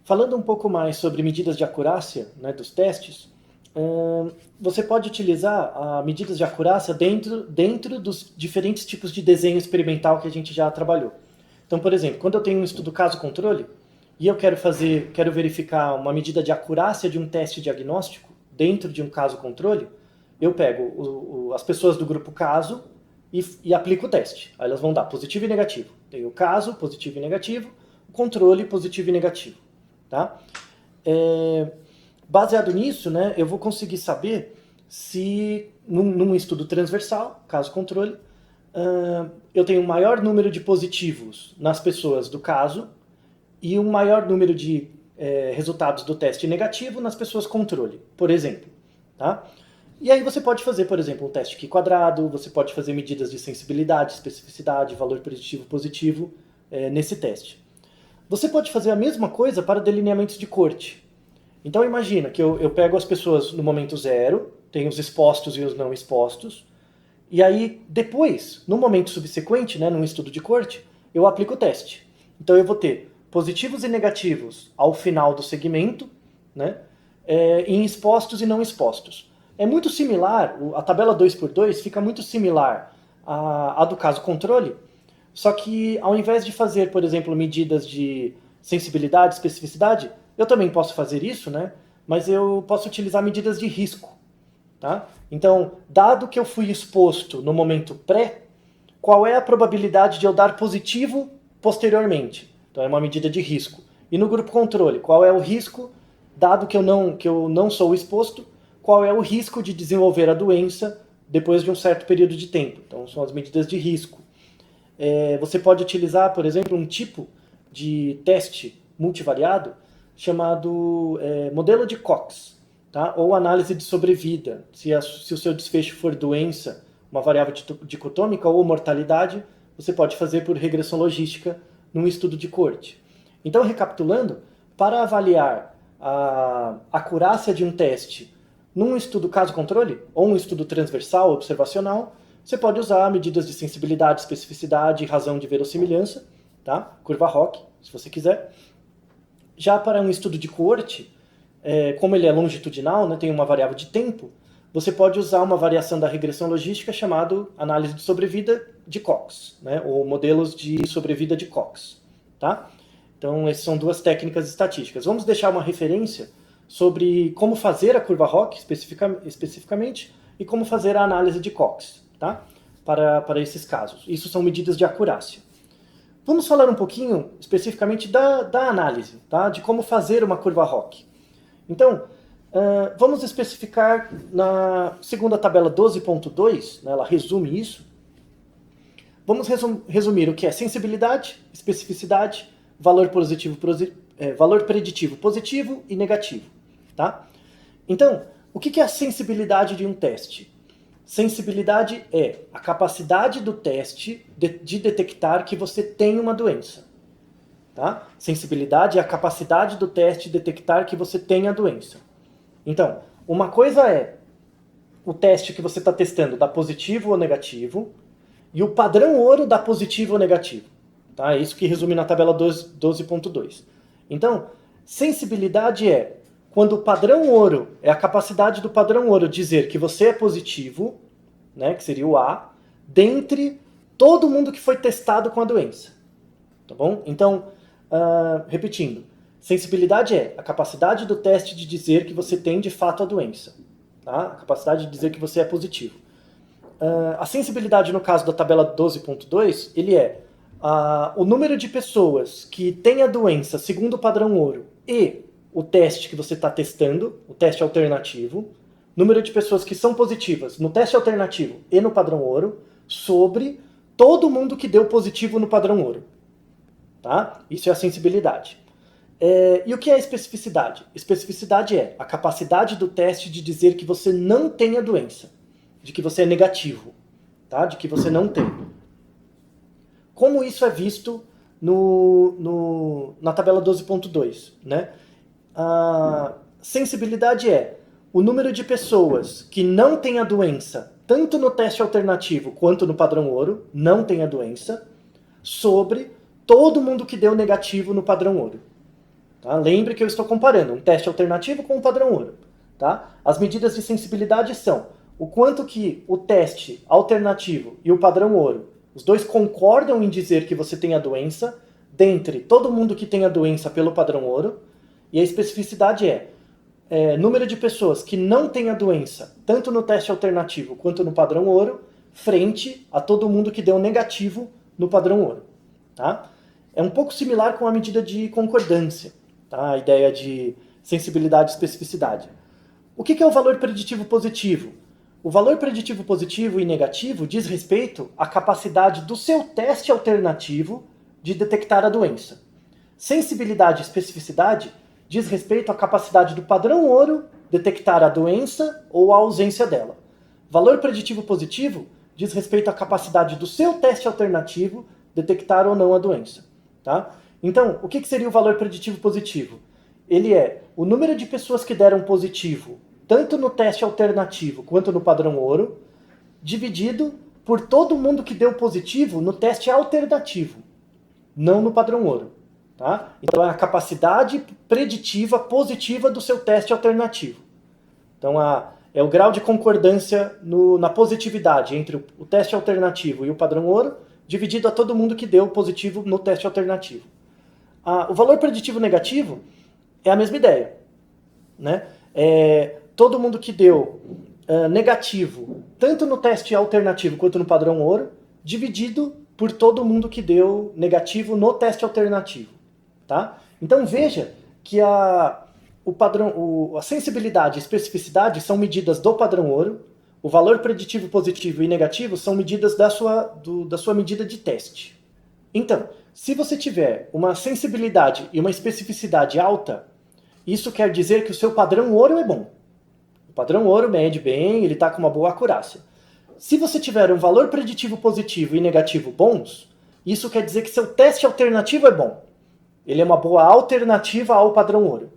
falando um pouco mais sobre medidas de acurácia, né, dos testes, você pode utilizar medidas de acurácia dentro dos diferentes tipos de desenho experimental que a gente já trabalhou. Então, por exemplo, quando eu tenho um estudo caso-controle e eu quero verificar uma medida de acurácia de um teste diagnóstico dentro de um caso-controle, eu pego as pessoas do grupo caso e aplico o teste. Aí elas vão dar positivo e negativo. Tem o caso, positivo e negativo, o controle, positivo e negativo. Tá? Baseado nisso, né, eu vou conseguir saber se, num estudo transversal, caso-controle, eu tenho um maior número de positivos nas pessoas do caso e um maior número de resultados do teste negativo nas pessoas controle, por exemplo. Tá? E aí você pode fazer, por exemplo, um teste Q-quadrado, você pode fazer medidas de sensibilidade, especificidade, valor preditivo positivo nesse teste. Você pode fazer a mesma coisa para delineamentos de corte. Então imagina que eu pego as pessoas no momento zero, tenho os expostos e os não expostos, e aí depois, no momento subsequente, né, num estudo de corte, eu aplico o teste. Então eu vou ter positivos e negativos ao final do segmento, né, em expostos e não expostos. É muito similar, a tabela 2x2 fica muito similar à do caso controle, só que ao invés de fazer, por exemplo, medidas de sensibilidade, especificidade, eu também posso fazer isso, né? Mas eu posso utilizar medidas de risco. Tá? Então, dado que eu fui exposto no momento pré, qual é a probabilidade de eu dar positivo posteriormente? Então é uma medida de risco. E no grupo controle, qual é o risco, dado que eu não sou exposto, qual é o risco de desenvolver a doença depois de um certo período de tempo? Então são as medidas de risco. Você pode utilizar, por exemplo, um tipo de teste multivariado chamado modelo de Cox, tá? Ou análise de sobrevida. Se o seu desfecho for doença, uma variável dicotômica ou mortalidade, você pode fazer por regressão logística num estudo de corte. Então, recapitulando, para avaliar a acurácia de um teste num estudo caso-controle, ou um estudo transversal observacional, você pode usar medidas de sensibilidade, especificidade e razão de verossimilhança, tá? Curva ROC, se você quiser. Já para um estudo de coorte, como ele é longitudinal, né, tem uma variável de tempo, você pode usar uma variação da regressão logística chamado análise de sobrevida de Cox, né, ou modelos de sobrevida de Cox. Tá? Então, essas são duas técnicas estatísticas. Vamos deixar uma referência sobre como fazer a curva ROC especificamente e como fazer a análise de Cox, tá? Para esses casos. Isso são medidas de acurácia. Vamos falar um pouquinho especificamente da análise, tá? De como fazer uma curva ROC. Então, vamos especificar na segunda tabela 12.2, né, ela resume isso. Vamos resumir o que é sensibilidade, especificidade, valor preditivo positivo e negativo. Tá? Então, o que é a sensibilidade de um teste? Sensibilidade é a capacidade do teste de detectar que você tem uma doença. Tá? Sensibilidade é a capacidade do teste de detectar que você tem a doença. Então, uma coisa é o teste que você está testando dá positivo ou negativo, e o padrão ouro dá positivo ou negativo. Tá? É isso que resume na tabela 12.2. Então, sensibilidade é quando o padrão ouro é a capacidade do padrão ouro dizer que você é positivo, né, que seria o A, dentre todo mundo que foi testado com a doença. Tá bom? Então, repetindo, sensibilidade é a capacidade do teste de dizer que você tem de fato a doença. Tá? A capacidade de dizer que você é positivo. A sensibilidade, no caso da tabela 12.2, ele é o número de pessoas que têm a doença segundo o padrão ouro e o teste que você está testando, o teste alternativo, número de pessoas que são positivas no teste alternativo e no padrão ouro, sobre todo mundo que deu positivo no padrão ouro. Tá? Isso é a sensibilidade. E o que é a especificidade? Especificidade é a capacidade do teste de dizer que você não tem a doença, de que você é negativo, tá? De que você não tem. Como isso é visto na tabela 12.2, né? A sensibilidade é o número de pessoas que não têm a doença, tanto no teste alternativo quanto no padrão ouro, não tem a doença, sobre todo mundo que deu negativo no padrão ouro. Tá? Lembre que eu estou comparando um teste alternativo com um padrão ouro. Tá? As medidas de sensibilidade são o quanto que o teste alternativo e o padrão ouro, os dois concordam em dizer que você tem a doença, dentre todo mundo que tem a doença pelo padrão ouro, e a especificidade é número de pessoas que não têm a doença, tanto no teste alternativo quanto no padrão ouro, frente a todo mundo que deu negativo no padrão ouro. Tá? É um pouco similar com a medida de concordância, tá? A ideia de sensibilidade e especificidade. O que é o valor preditivo positivo? O valor preditivo positivo e negativo diz respeito à capacidade do seu teste alternativo de detectar a doença. Sensibilidade e especificidade diz respeito à capacidade do padrão ouro detectar a doença ou a ausência dela. Valor preditivo positivo diz respeito à capacidade do seu teste alternativo detectar ou não a doença. Tá? Então, o que seria o valor preditivo positivo? Ele é o número de pessoas que deram positivo, tanto no teste alternativo quanto no padrão ouro, dividido por todo mundo que deu positivo no teste alternativo, não no padrão ouro. Tá? Então, é a capacidade preditiva positiva do seu teste alternativo. Então, é o grau de concordância na positividade entre o teste alternativo e o padrão ouro, dividido a todo mundo que deu positivo no teste alternativo. O valor preditivo negativo é a mesma ideia. Né? Todo mundo que deu negativo, tanto no teste alternativo quanto no padrão ouro, dividido por todo mundo que deu negativo no teste alternativo. Tá? Então veja que a sensibilidade e especificidade são medidas do padrão ouro, o valor preditivo positivo e negativo são medidas da sua medida de teste. Então, se você tiver uma sensibilidade e uma especificidade alta, isso quer dizer que o seu padrão ouro é bom. O padrão ouro mede bem, ele está com uma boa acurácia. Se você tiver um valor preditivo positivo e negativo bons, isso quer dizer que seu teste alternativo é bom. Ele é uma boa alternativa ao padrão ouro.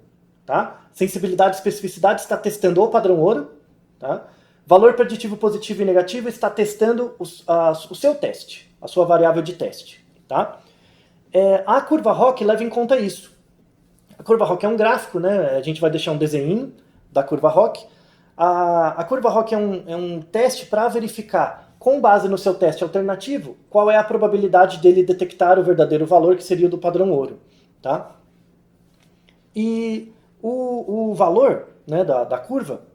Tá? Sensibilidade e especificidade está testando o padrão ouro. Tá? Valor preditivo positivo e negativo está testando o seu teste, a sua variável de teste. Tá? A curva ROC leva em conta isso. A curva ROC é um gráfico, né? A gente vai deixar um desenho da curva ROC. A curva ROC é um teste para verificar, com base no seu teste alternativo, qual é a probabilidade dele detectar o verdadeiro valor, que seria o do padrão ouro. Tá? E o valor, né, da curva,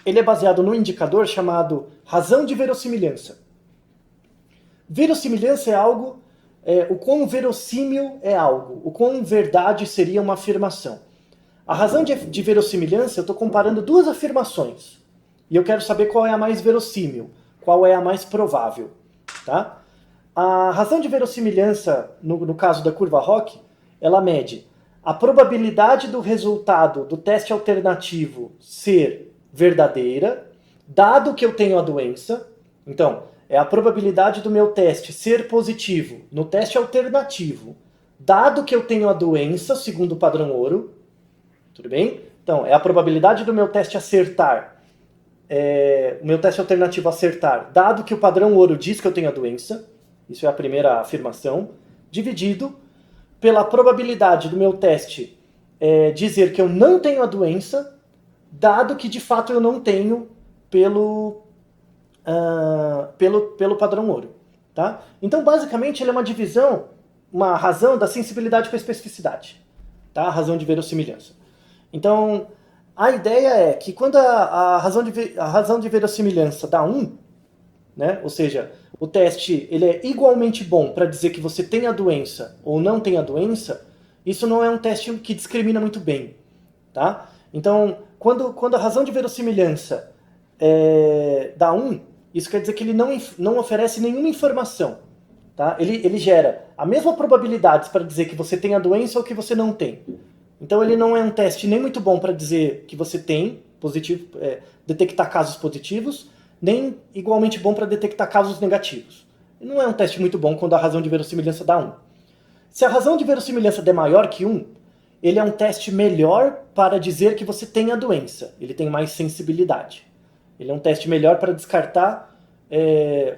ele é baseado num indicador chamado razão de verossimilhança. Verossimilhança é algo, o quão verossímil é algo, o quão verdade seria uma afirmação. A razão de verossimilhança, eu estou comparando duas afirmações. E eu quero saber qual é a mais verossímil, qual é a mais provável. Tá? A razão de verossimilhança, no caso da curva ROC, ela mede a probabilidade do resultado do teste alternativo ser verdadeira, dado que eu tenho a doença. Então, é a probabilidade do meu teste ser positivo no teste alternativo, dado que eu tenho a doença, segundo o padrão ouro. Tudo bem? Então, é a probabilidade do meu teste acertar, o meu teste alternativo acertar, dado que o padrão ouro diz que eu tenho a doença. Isso é a primeira afirmação. Dividido pela probabilidade do meu teste dizer que eu não tenho a doença, dado que de fato eu não tenho pelo padrão ouro. Tá? Então, basicamente, ele é uma divisão, uma razão da sensibilidade com a especificidade. Tá? A razão de verossimilhança. Então, a ideia é que quando a razão de verossimilhança dá 1, né? Ou seja, o teste ele é igualmente bom para dizer que você tem a doença ou não tem a doença, isso não é um teste que discrimina muito bem. Tá? Então, quando a razão de verossimilhança dá 1, isso quer dizer que ele não oferece nenhuma informação. Tá? Ele gera a mesma probabilidade para dizer que você tem a doença ou que você não tem. Então ele não é um teste nem muito bom para dizer que você tem positivo, detectar casos positivos, nem igualmente bom para detectar casos negativos. Não é um teste muito bom quando a razão de verossimilhança dá 1. Se a razão de verossimilhança der maior que 1, ele é um teste melhor para dizer que você tem a doença. Ele tem mais sensibilidade. Ele é um teste melhor para descartar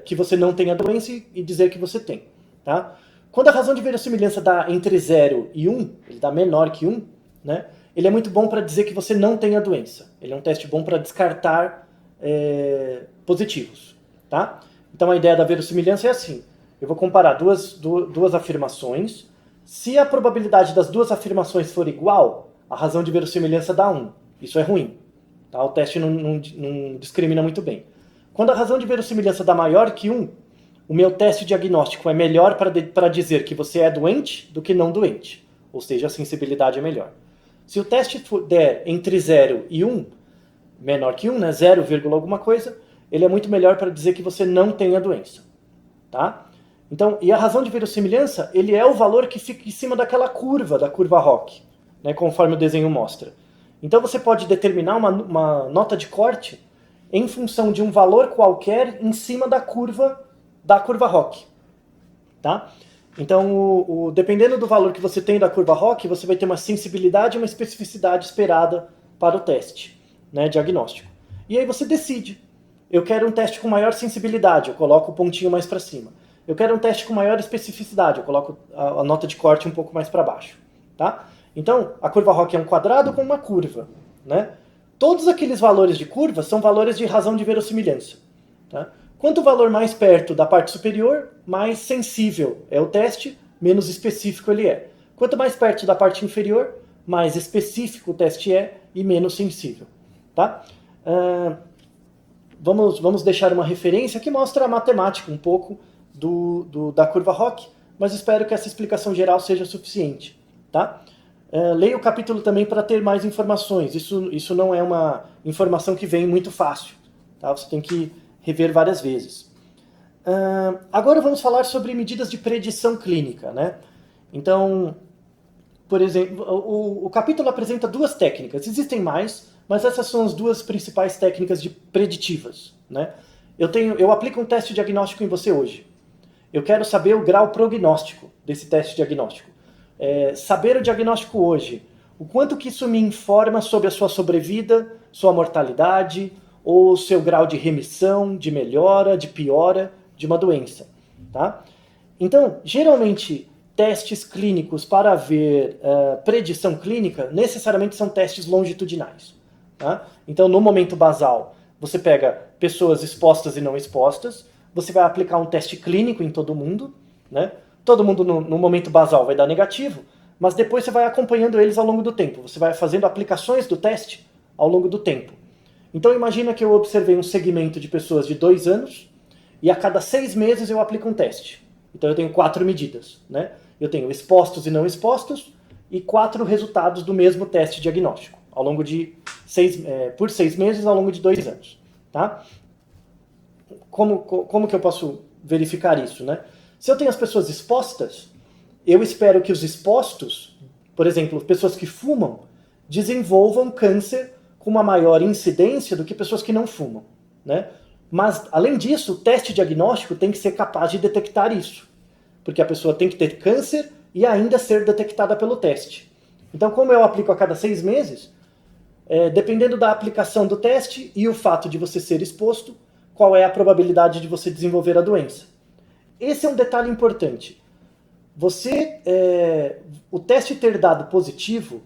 que você não tem a doença e dizer que você tem. Tá? Quando a razão de verossimilhança dá entre 0 e 1, ele dá menor que 1, né? Ele é muito bom para dizer que você não tem a doença. Ele é um teste bom para descartar positivos. Tá? Então a ideia da verossimilhança é assim. Eu vou comparar duas afirmações. Se a probabilidade das duas afirmações for igual, a razão de verossimilhança dá 1. Isso é ruim. Tá? O teste não discrimina muito bem. Quando a razão de verossimilhança dá maior que 1, o meu teste diagnóstico é melhor para dizer que você é doente do que não doente. Ou seja, a sensibilidade é melhor. Se o teste der entre 0 e 1, menor que 1, né, 0, alguma coisa, ele é muito melhor para dizer que você não tem a doença. Tá? Então, e a razão de verossimilhança, ele é o valor que fica em cima daquela curva, da curva ROC, né, conforme o desenho mostra. Então você pode determinar uma nota de corte em função de um valor qualquer em cima da curva ROC. Tá? Então, dependendo do valor que você tem da curva ROC, você vai ter uma sensibilidade e uma especificidade esperada para o teste, né, diagnóstico. E aí você decide. Eu quero um teste com maior sensibilidade, eu coloco o pontinho mais para cima. Eu quero um teste com maior especificidade, eu coloco a nota de corte um pouco mais para baixo. Tá? Então, a curva ROC é um quadrado com uma curva. Né? Todos aqueles valores de curva são valores de razão de verossimilhança. Tá? Quanto o valor mais perto da parte superior, mais sensível é o teste, menos específico ele é. Quanto mais perto da parte inferior, mais específico o teste é e menos sensível. Tá? Vamos deixar uma referência que mostra a matemática um pouco da curva ROC, mas espero que essa explicação geral seja suficiente. Tá? Leia o capítulo também para ter mais informações. Isso não é uma informação que vem muito fácil. Tá? Você tem que rever várias vezes. Agora vamos falar sobre medidas de predição clínica. Né? Então, por exemplo, o capítulo apresenta duas técnicas. Existem mais, mas essas são as duas principais técnicas preditivas. Né? Eu aplico um teste diagnóstico em você hoje. Eu quero saber o grau prognóstico desse teste diagnóstico. Saber o diagnóstico hoje, o quanto que isso me informa sobre a sua sobrevida, sua mortalidade, ou o seu grau de remissão, de melhora, de piora de uma doença. Tá? Então, geralmente, testes clínicos para ver predição clínica necessariamente são testes longitudinais. Tá? Então, no momento basal, você pega pessoas expostas e não expostas, você vai aplicar um teste clínico em todo mundo, né? Todo mundo no momento basal vai dar negativo, mas depois você vai acompanhando eles ao longo do tempo. Você vai fazendo aplicações do teste ao longo do tempo. Então imagina que eu observei um segmento de pessoas de 2 anos e a cada 6 meses eu aplico um teste. Então eu tenho 4 medidas, né? Eu tenho expostos e não expostos e 4 resultados do mesmo teste diagnóstico ao longo de 6 meses ao longo de 2 anos, tá? Como que eu posso verificar isso, né? Se eu tenho as pessoas expostas, eu espero que os expostos, por exemplo, pessoas que fumam, desenvolvam câncer com uma maior incidência do que pessoas que não fumam, né? Mas, além disso, o teste diagnóstico tem que ser capaz de detectar isso, porque a pessoa tem que ter câncer e ainda ser detectada pelo teste. Então, como eu aplico a cada 6 meses, dependendo da aplicação do teste e o fato de você ser exposto, qual é a probabilidade de você desenvolver a doença. Esse é um detalhe importante. O teste ter dado positivo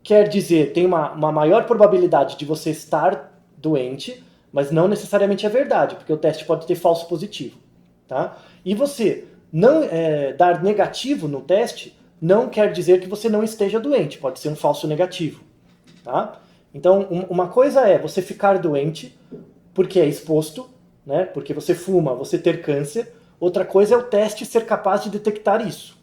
quer dizer, tem uma maior probabilidade de você estar doente, mas não necessariamente é verdade, porque o teste pode ter falso positivo. Tá? E você não dar negativo no teste não quer dizer que você não esteja doente, pode ser um falso negativo. Tá? Então, uma coisa é você ficar doente porque é exposto, né? Porque você fuma, você ter câncer. Outra coisa é o teste ser capaz de detectar isso,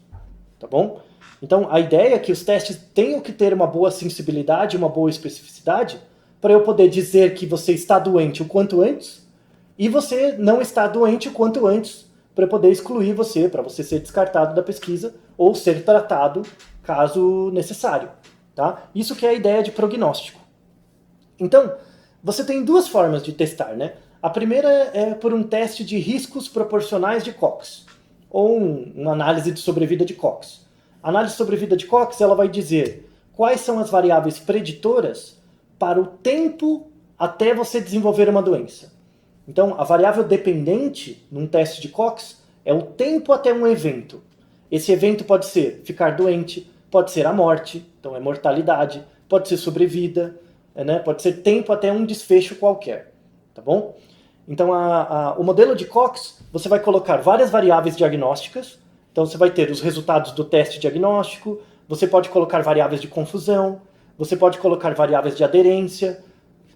tá bom? Então, a ideia é que os testes tenham que ter uma boa sensibilidade, uma boa especificidade, para eu poder dizer que você está doente o quanto antes, e você não está doente o quanto antes, para eu poder excluir você, para você ser descartado da pesquisa, ou ser tratado, caso necessário. Tá? Isso que é a ideia de prognóstico. Então, você tem 2 formas de testar, né? A primeira é por um teste de riscos proporcionais de Cox, ou uma análise de sobrevida de Cox. A análise de sobrevida de Cox ela vai dizer quais são as variáveis preditoras para o tempo até você desenvolver uma doença. Então, a variável dependente num teste de Cox é o tempo até um evento. Esse evento pode ser ficar doente, pode ser a morte, então é mortalidade, pode ser sobrevida, né? Pode ser tempo até um desfecho qualquer, tá bom? Então, o modelo de Cox, você vai colocar várias variáveis diagnósticas. Então, você vai ter os resultados do teste diagnóstico, você pode colocar variáveis de confusão, você pode colocar variáveis de aderência,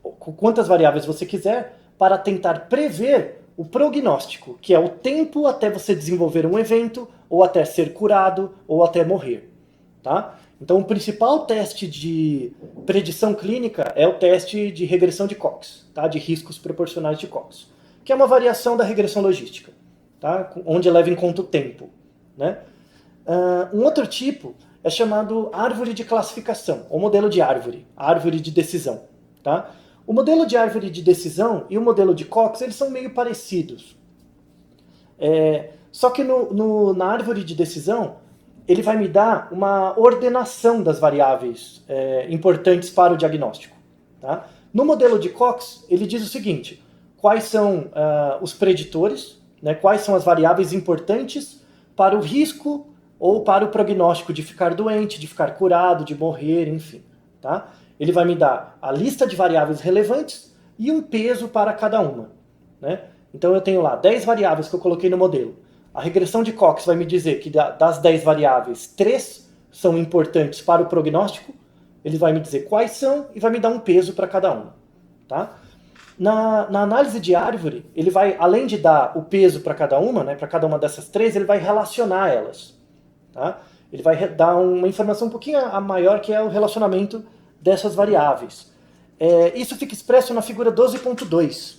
quantas variáveis você quiser, para tentar prever o prognóstico, que é o tempo até você desenvolver um evento, ou até ser curado, ou até morrer. Tá? Então, o principal teste de predição clínica é o teste de regressão de Cox, tá? De riscos proporcionais de Cox, que é uma variação da regressão logística, tá? Onde leva em conta o tempo. Né? Um outro tipo é chamado árvore de classificação, ou modelo de árvore de decisão. Tá? O modelo de árvore de decisão e o modelo de Cox eles são meio parecidos. Só que na árvore de decisão, ele vai me dar uma ordenação das variáveis importantes para o diagnóstico. Tá? No modelo de Cox, ele diz o seguinte, quais são os preditores, né, quais são as variáveis importantes para o risco ou para o prognóstico de ficar doente, de ficar curado, de morrer, enfim. Tá? Ele vai me dar a lista de variáveis relevantes e um peso para cada uma. Né? Então eu tenho lá 10 variáveis que eu coloquei no modelo. A regressão de Cox vai me dizer que das 10 variáveis, 3 são importantes para o prognóstico. Ele vai me dizer quais são e vai me dar um peso para cada uma. Tá? Na análise de árvore, ele vai, além de dar o peso para cada uma, né, para cada uma dessas 3, ele vai relacionar elas. Tá? Ele vai dar uma informação um pouquinho maior, que é o relacionamento dessas variáveis. Isso fica expresso na figura 12.2.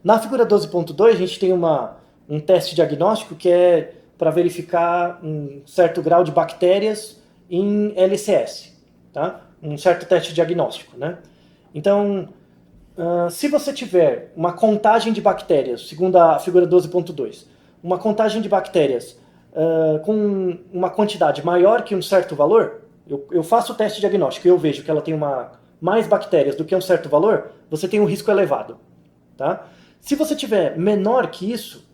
Na figura 12.2, a gente tem um teste diagnóstico que é para verificar um certo grau de bactérias em LCS. Tá? Um certo teste diagnóstico. Né? Então, se você tiver uma contagem de bactérias, segundo a figura 12.2, uma contagem de bactérias com uma quantidade maior que um certo valor, eu faço o teste diagnóstico e eu vejo que ela tem uma mais bactérias do que um certo valor, você tem um risco elevado. Tá? Se você tiver menor que isso,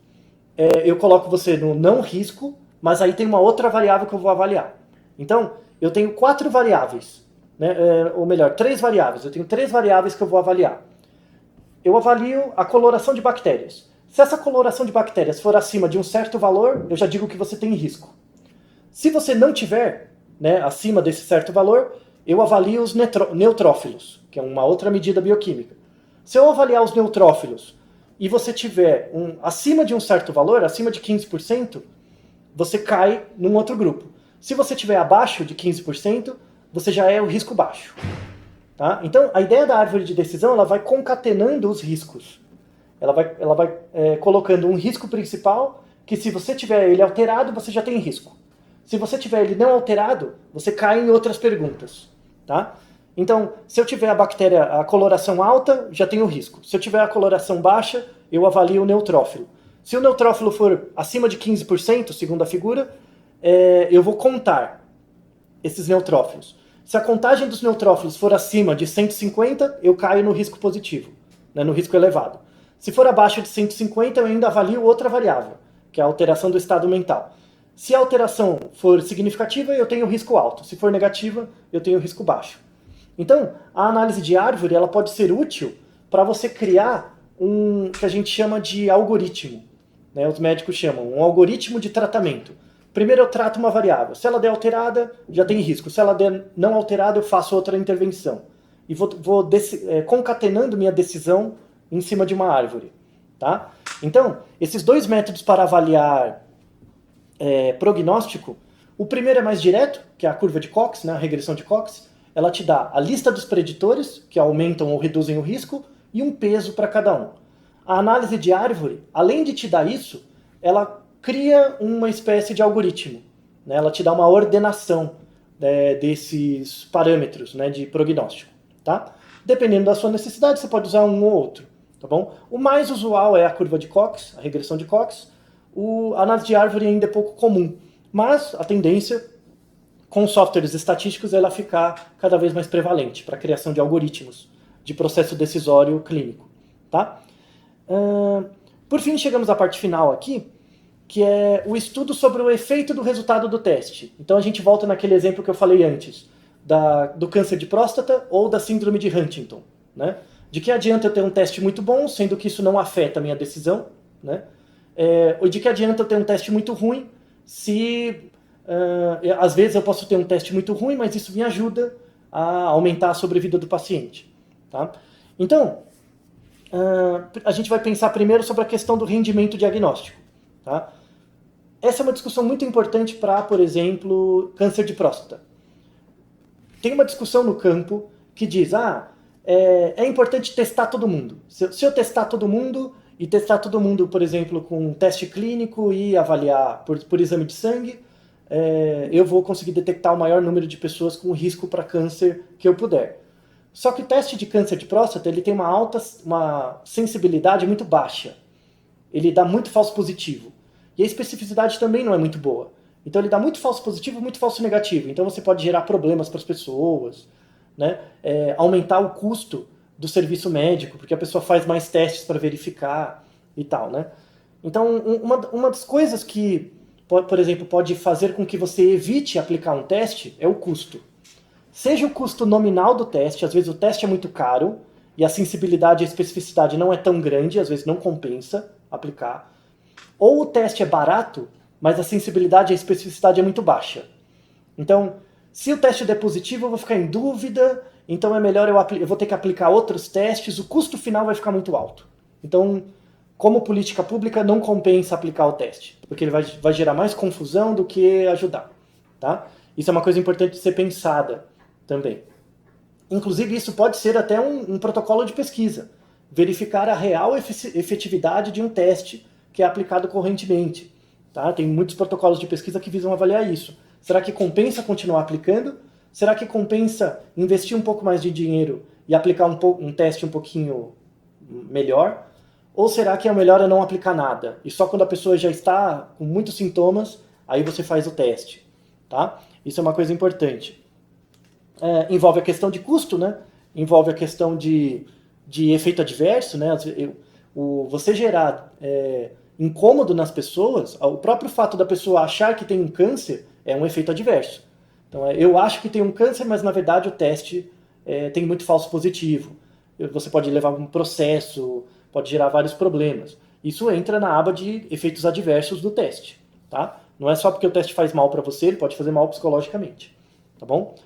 eu coloco você no não risco, mas aí tem uma outra variável que eu vou avaliar. Então, eu tenho 4 variáveis, né? Ou melhor, 3 variáveis. Eu tenho 3 variáveis que eu vou avaliar. Eu avalio a coloração de bactérias. Se essa coloração de bactérias for acima de um certo valor, eu já digo que você tem risco. Se você não tiver, né, acima desse certo valor, eu avalio os neutrófilos, que é uma outra medida bioquímica. Se eu avaliar os neutrófilos e você tiver acima de um certo valor, acima de 15%, você cai num outro grupo. Se você tiver abaixo de 15%, você já é o risco baixo. Tá? Então, a ideia da árvore de decisão, ela vai concatenando os riscos. Ela vai colocando um risco principal, que se você tiver ele alterado, você já tem risco. Se você tiver ele não alterado, você cai em outras perguntas. Tá? Então, se eu tiver a coloração alta, já tenho risco. Se eu tiver a coloração baixa, eu avalio o neutrófilo. Se o neutrófilo for acima de 15%, segundo a figura, eu vou contar esses neutrófilos. Se a contagem dos neutrófilos for acima de 150, eu caio no risco positivo, né, no risco elevado. Se for abaixo de 150, eu ainda avalio outra variável, que é a alteração do estado mental. Se a alteração for significativa, eu tenho risco alto. Se for negativa, eu tenho risco baixo. Então, a análise de árvore ela pode ser útil para você criar um que a gente chama de algoritmo. Né? Os médicos chamam um algoritmo de tratamento. Primeiro eu trato uma variável. Se ela der alterada, já tem risco. Se ela der não alterada, eu faço outra intervenção. E vou concatenando minha decisão em cima de uma árvore. Tá? Então, esses 2 métodos para avaliar prognóstico, o primeiro é mais direto, que é a curva de Cox, né, a regressão de Cox. Ela te dá a lista dos preditores, que aumentam ou reduzem o risco, e um peso para cada um. A análise de árvore, além de te dar isso, ela cria uma espécie de algoritmo. Né? Ela te dá uma ordenação desses parâmetros, né, de prognóstico. Tá? Dependendo da sua necessidade, você pode usar um ou outro. Tá bom? O mais usual é a curva de Cox, a regressão de Cox. A análise de árvore ainda é pouco comum, mas a tendência, com softwares estatísticos, ela ficar cada vez mais prevalente para a criação de algoritmos de processo decisório clínico. Tá? Por fim, chegamos à parte final aqui, que é o estudo sobre o efeito do resultado do teste. Então a gente volta naquele exemplo que eu falei antes, do câncer de próstata ou da síndrome de Huntington. Né? De que adianta eu ter um teste muito bom, sendo que isso não afeta a minha decisão, né? Ou de que adianta eu ter um teste muito ruim, se às vezes eu posso ter um teste muito ruim, mas isso me ajuda a aumentar a sobrevida do paciente. Tá? Então, a gente vai pensar primeiro sobre a questão do rendimento diagnóstico. Tá? Essa é uma discussão muito importante para, por exemplo, câncer de próstata. Tem uma discussão no campo que diz, é importante testar todo mundo. Se eu testar todo mundo, e testar todo mundo, por exemplo, com um teste clínico e avaliar por exame de sangue, eu vou conseguir detectar o maior número de pessoas com risco para câncer que eu puder. Só que o teste de câncer de próstata ele tem uma sensibilidade muito baixa. Ele dá muito falso positivo. E a especificidade também não é muito boa. Então ele dá muito falso positivo e muito falso negativo. Então você pode gerar problemas para as pessoas, né? Aumentar o custo do serviço médico, porque a pessoa faz mais testes para verificar e tal, né? Então, uma das coisas que, por exemplo, pode fazer com que você evite aplicar um teste é o custo. Seja o custo nominal do teste, às vezes o teste é muito caro e a sensibilidade e a especificidade não é tão grande, às vezes não compensa aplicar. Ou o teste é barato, mas a sensibilidade e a especificidade é muito baixa. Então, se o teste der positivo, eu vou ficar em dúvida, então é melhor eu vou ter que aplicar outros testes, o custo final vai ficar muito alto. Então, como política pública, não compensa aplicar o teste, porque ele vai gerar mais confusão do que ajudar. Tá? Isso é uma coisa importante de ser pensada também. Inclusive, isso pode ser até um protocolo de pesquisa, verificar a real efetividade de um teste que é aplicado correntemente. Tá? Tem muitos protocolos de pesquisa que visam avaliar isso. Será que compensa continuar aplicando? Será que compensa investir um pouco mais de dinheiro e aplicar um teste um pouquinho melhor? Ou será que é melhor eu não aplicar nada? E só quando a pessoa já está com muitos sintomas, aí você faz o teste. Tá? Isso é uma coisa importante. Envolve a questão de custo, né? envolve a questão de efeito adverso, né? Você gerar incômodo nas pessoas, o próprio fato da pessoa achar que tem um câncer é um efeito adverso. Então, eu acho que tem um câncer, mas na verdade o teste tem muito falso positivo. Você pode levar um processo, pode gerar vários problemas. Isso entra na aba de efeitos adversos do teste, tá? Não é só porque o teste faz mal para você, ele pode fazer mal psicologicamente, tá bom?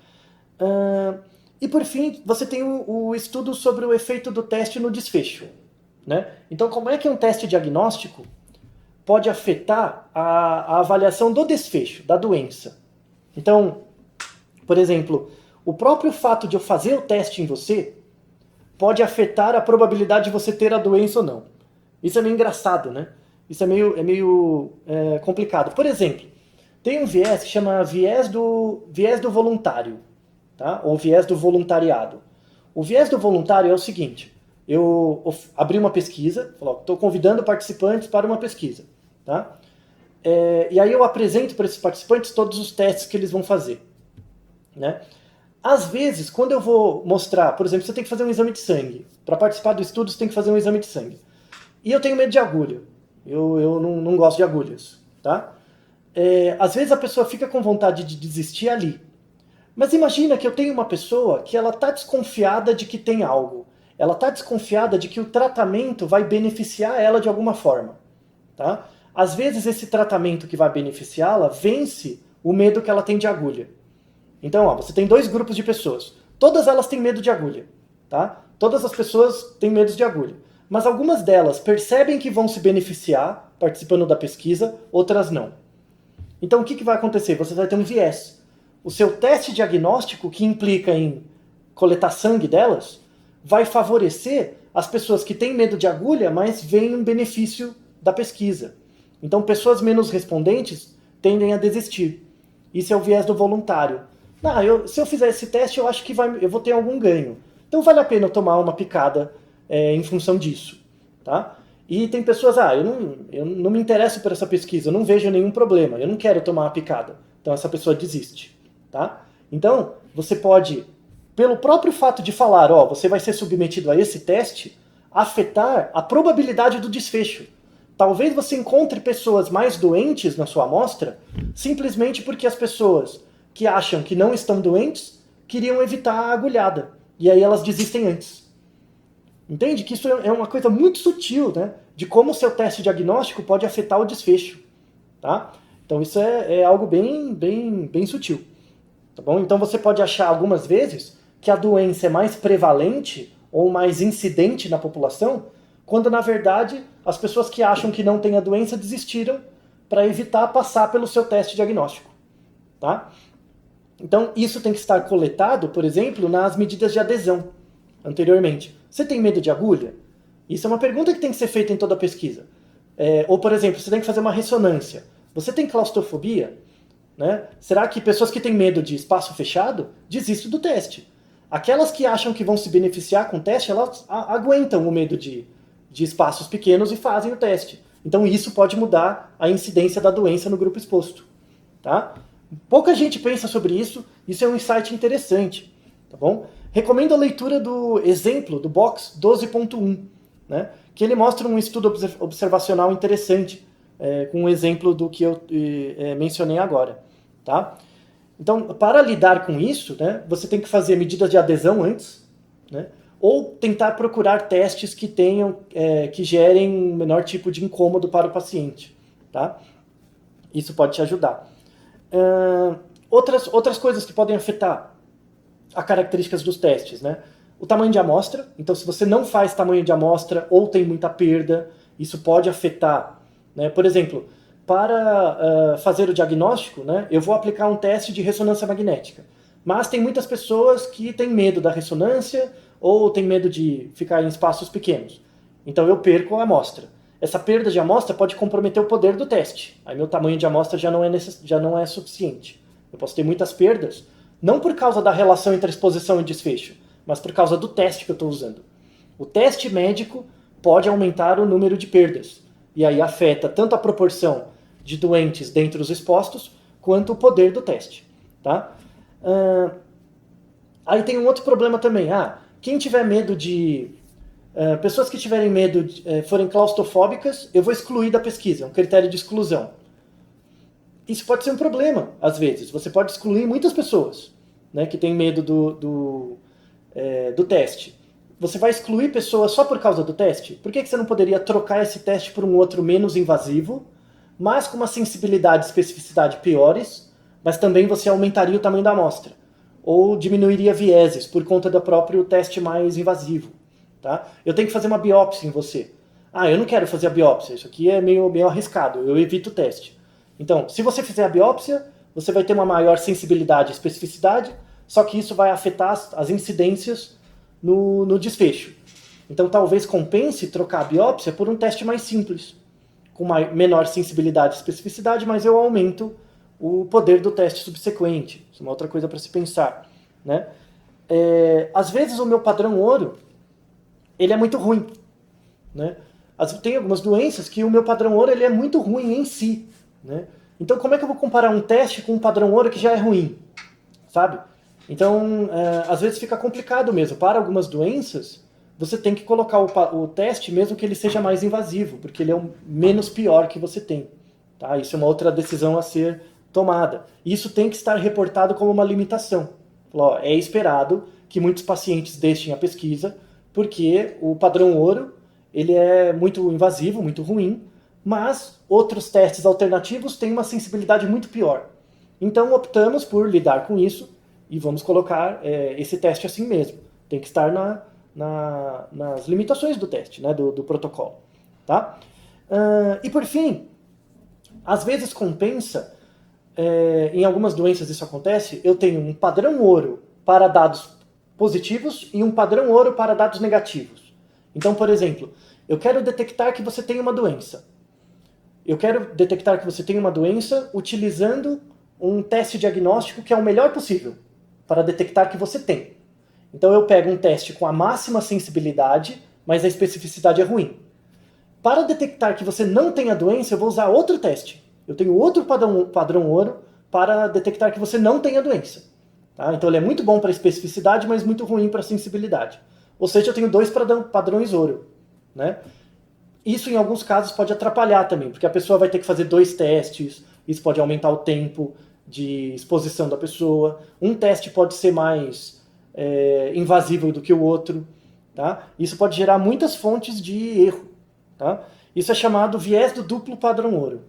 E por fim, você tem o estudo sobre o efeito do teste no desfecho, né? Então, como é que um teste diagnóstico pode afetar a avaliação do desfecho, da doença? Então, por exemplo, o próprio fato de eu fazer o teste em você pode afetar a probabilidade de você ter a doença ou não. Isso é meio engraçado, né? Isso é meio complicado. Por exemplo, tem um viés que chama viés do voluntário, tá? Ou viés do voluntariado. O viés do voluntário é o seguinte: eu abri uma pesquisa, estou convidando participantes para uma pesquisa, tá? E aí eu apresento para esses participantes todos os testes que eles vão fazer, né? Às vezes, quando eu vou mostrar, por exemplo, você tem que fazer um exame de sangue. Para participar do estudo, você tem que fazer um exame de sangue. E eu tenho medo de agulha. Eu não gosto de agulhas, tá? Às vezes a pessoa fica com vontade de desistir ali. Mas imagina que eu tenho uma pessoa que ela está desconfiada de que tem algo. Ela está desconfiada de que o tratamento vai beneficiar ela de alguma forma, tá? Às vezes esse tratamento que vai beneficiá-la vence o medo que ela tem de agulha. Então, você tem dois grupos de pessoas. Todas elas têm medo de agulha, tá? Todas as pessoas têm medo de agulha. Mas algumas delas percebem que vão se beneficiar participando da pesquisa, outras não. Então, o que vai acontecer? Você vai ter um viés. O seu teste diagnóstico, que implica em coletar sangue delas, vai favorecer as pessoas que têm medo de agulha, mas veem um benefício da pesquisa. Então, pessoas menos respondentes tendem a desistir. Isso é o viés do voluntário. Se eu fizer esse teste, eu acho que eu vou ter algum ganho. Então vale a pena eu tomar uma picada em função disso, tá? E tem pessoas, eu não me interesso por essa pesquisa, eu não vejo nenhum problema, eu não quero tomar uma picada. Então essa pessoa desiste, tá? Então, você pode, pelo próprio fato de falar, você vai ser submetido a esse teste, afetar a probabilidade do desfecho. Talvez você encontre pessoas mais doentes na sua amostra, simplesmente porque as pessoas que acham que não estão doentes queriam evitar a agulhada. E aí elas desistem antes. Entende? Que isso é uma coisa muito sutil, né? De como o seu teste diagnóstico pode afetar o desfecho. Tá? Então isso é algo bem sutil. Tá bom? Então você pode achar algumas vezes que a doença é mais prevalente ou mais incidente na população, quando na verdade as pessoas que acham que não têm a doença desistiram para evitar passar pelo seu teste diagnóstico. Tá? Então isso tem que estar coletado, por exemplo, nas medidas de adesão anteriormente. Você tem medo de agulha? Isso é uma pergunta que tem que ser feita em toda a pesquisa. Ou, por exemplo, você tem que fazer uma ressonância. Você tem claustrofobia? Né? Será que pessoas que têm medo de espaço fechado desistem do teste? Aquelas que acham que vão se beneficiar com o teste, elas aguentam o medo de espaços pequenos e fazem o teste. Então isso pode mudar a incidência da doença no grupo exposto. Tá? Pouca gente pensa sobre isso é um insight interessante. Tá bom? Recomendo a leitura do exemplo do Box 12.1, né? Que ele mostra um estudo observacional interessante, com um exemplo do que eu mencionei agora. Tá? Então, para lidar com isso, né, você tem que fazer medidas de adesão antes, né, ou tentar procurar testes que que gerem um menor tipo de incômodo para o paciente. Tá? Isso pode te ajudar. Outras coisas que podem afetar as características dos testes, né? O tamanho de amostra. Então, se você não faz tamanho de amostra ou tem muita perda, isso pode afetar, né? Por exemplo, para fazer o diagnóstico, né, eu vou aplicar um teste de ressonância magnética. Mas tem muitas pessoas que têm medo da ressonância ou têm medo de ficar em espaços pequenos. Então eu perco a amostra. Essa perda de amostra pode comprometer o poder do teste. Aí meu tamanho de amostra já não é suficiente. Eu posso ter muitas perdas, não por causa da relação entre exposição e desfecho, mas por causa do teste que eu estou usando. O teste médico pode aumentar o número de perdas, e aí afeta tanto a proporção de doentes dentre os expostos, quanto o poder do teste. Tá? Aí tem um outro problema também. Quem tiver medo de... pessoas que tiverem medo, forem claustrofóbicas, eu vou excluir da pesquisa, é um critério de exclusão. Isso pode ser um problema, às vezes. Você pode excluir muitas pessoas, né, que têm medo do teste. Você vai excluir pessoas só por causa do teste? Por que você não poderia trocar esse teste por um outro menos invasivo, mas com uma sensibilidade e especificidade piores, mas também você aumentaria o tamanho da amostra? Ou diminuiria vieses por conta do próprio teste mais invasivo? Tá? Eu tenho que fazer uma biópsia em você. Ah, eu não quero fazer a biópsia, isso aqui é meio arriscado, eu evito o teste. Então, se você fizer a biópsia, você vai ter uma maior sensibilidade e especificidade, só que isso vai afetar as incidências no desfecho. Então, talvez compense trocar a biópsia por um teste mais simples, com menor sensibilidade e especificidade, mas eu aumento o poder do teste subsequente. Isso é uma outra coisa para se pensar, né? Às vezes o meu padrão ouro, ele é muito ruim, né? Tem algumas doenças que o meu padrão ouro ele é muito ruim em si, né? Então como é que eu vou comparar um teste com um padrão ouro que já é ruim, sabe? Então, às vezes fica complicado mesmo. Para algumas doenças, você tem que colocar o teste mesmo que ele seja mais invasivo, porque ele é o menos pior que você tem. Tá? Isso é uma outra decisão a ser tomada. Isso tem que estar reportado como uma limitação. É esperado que muitos pacientes deixem a pesquisa, porque o padrão ouro ele é muito invasivo, muito ruim, mas outros testes alternativos têm uma sensibilidade muito pior. Então optamos por lidar com isso e vamos colocar esse teste assim mesmo. Tem que estar nas limitações do teste, né, do protocolo. Tá? E por fim, às vezes compensa, em algumas doenças isso acontece, eu tenho um padrão ouro para dados positivos e um padrão ouro para dados negativos. Então, por exemplo, eu quero detectar que você tem uma doença. Eu quero detectar que você tem uma doença utilizando um teste diagnóstico que é o melhor possível para detectar que você tem. Então eu pego um teste com a máxima sensibilidade, mas a especificidade é ruim. Para detectar que você não tem a doença, eu vou usar outro teste. Eu tenho outro padrão ouro para detectar que você não tem a doença. Tá? Então ele é muito bom para especificidade, mas muito ruim para sensibilidade. Ou seja, eu tenho dois padrões ouro. Né? Isso, em alguns casos, pode atrapalhar também, porque a pessoa vai ter que fazer dois testes, isso pode aumentar o tempo de exposição da pessoa. Um teste pode ser mais invasivo do que o outro. Tá? Isso pode gerar muitas fontes de erro. Tá? Isso é chamado viés do duplo padrão ouro.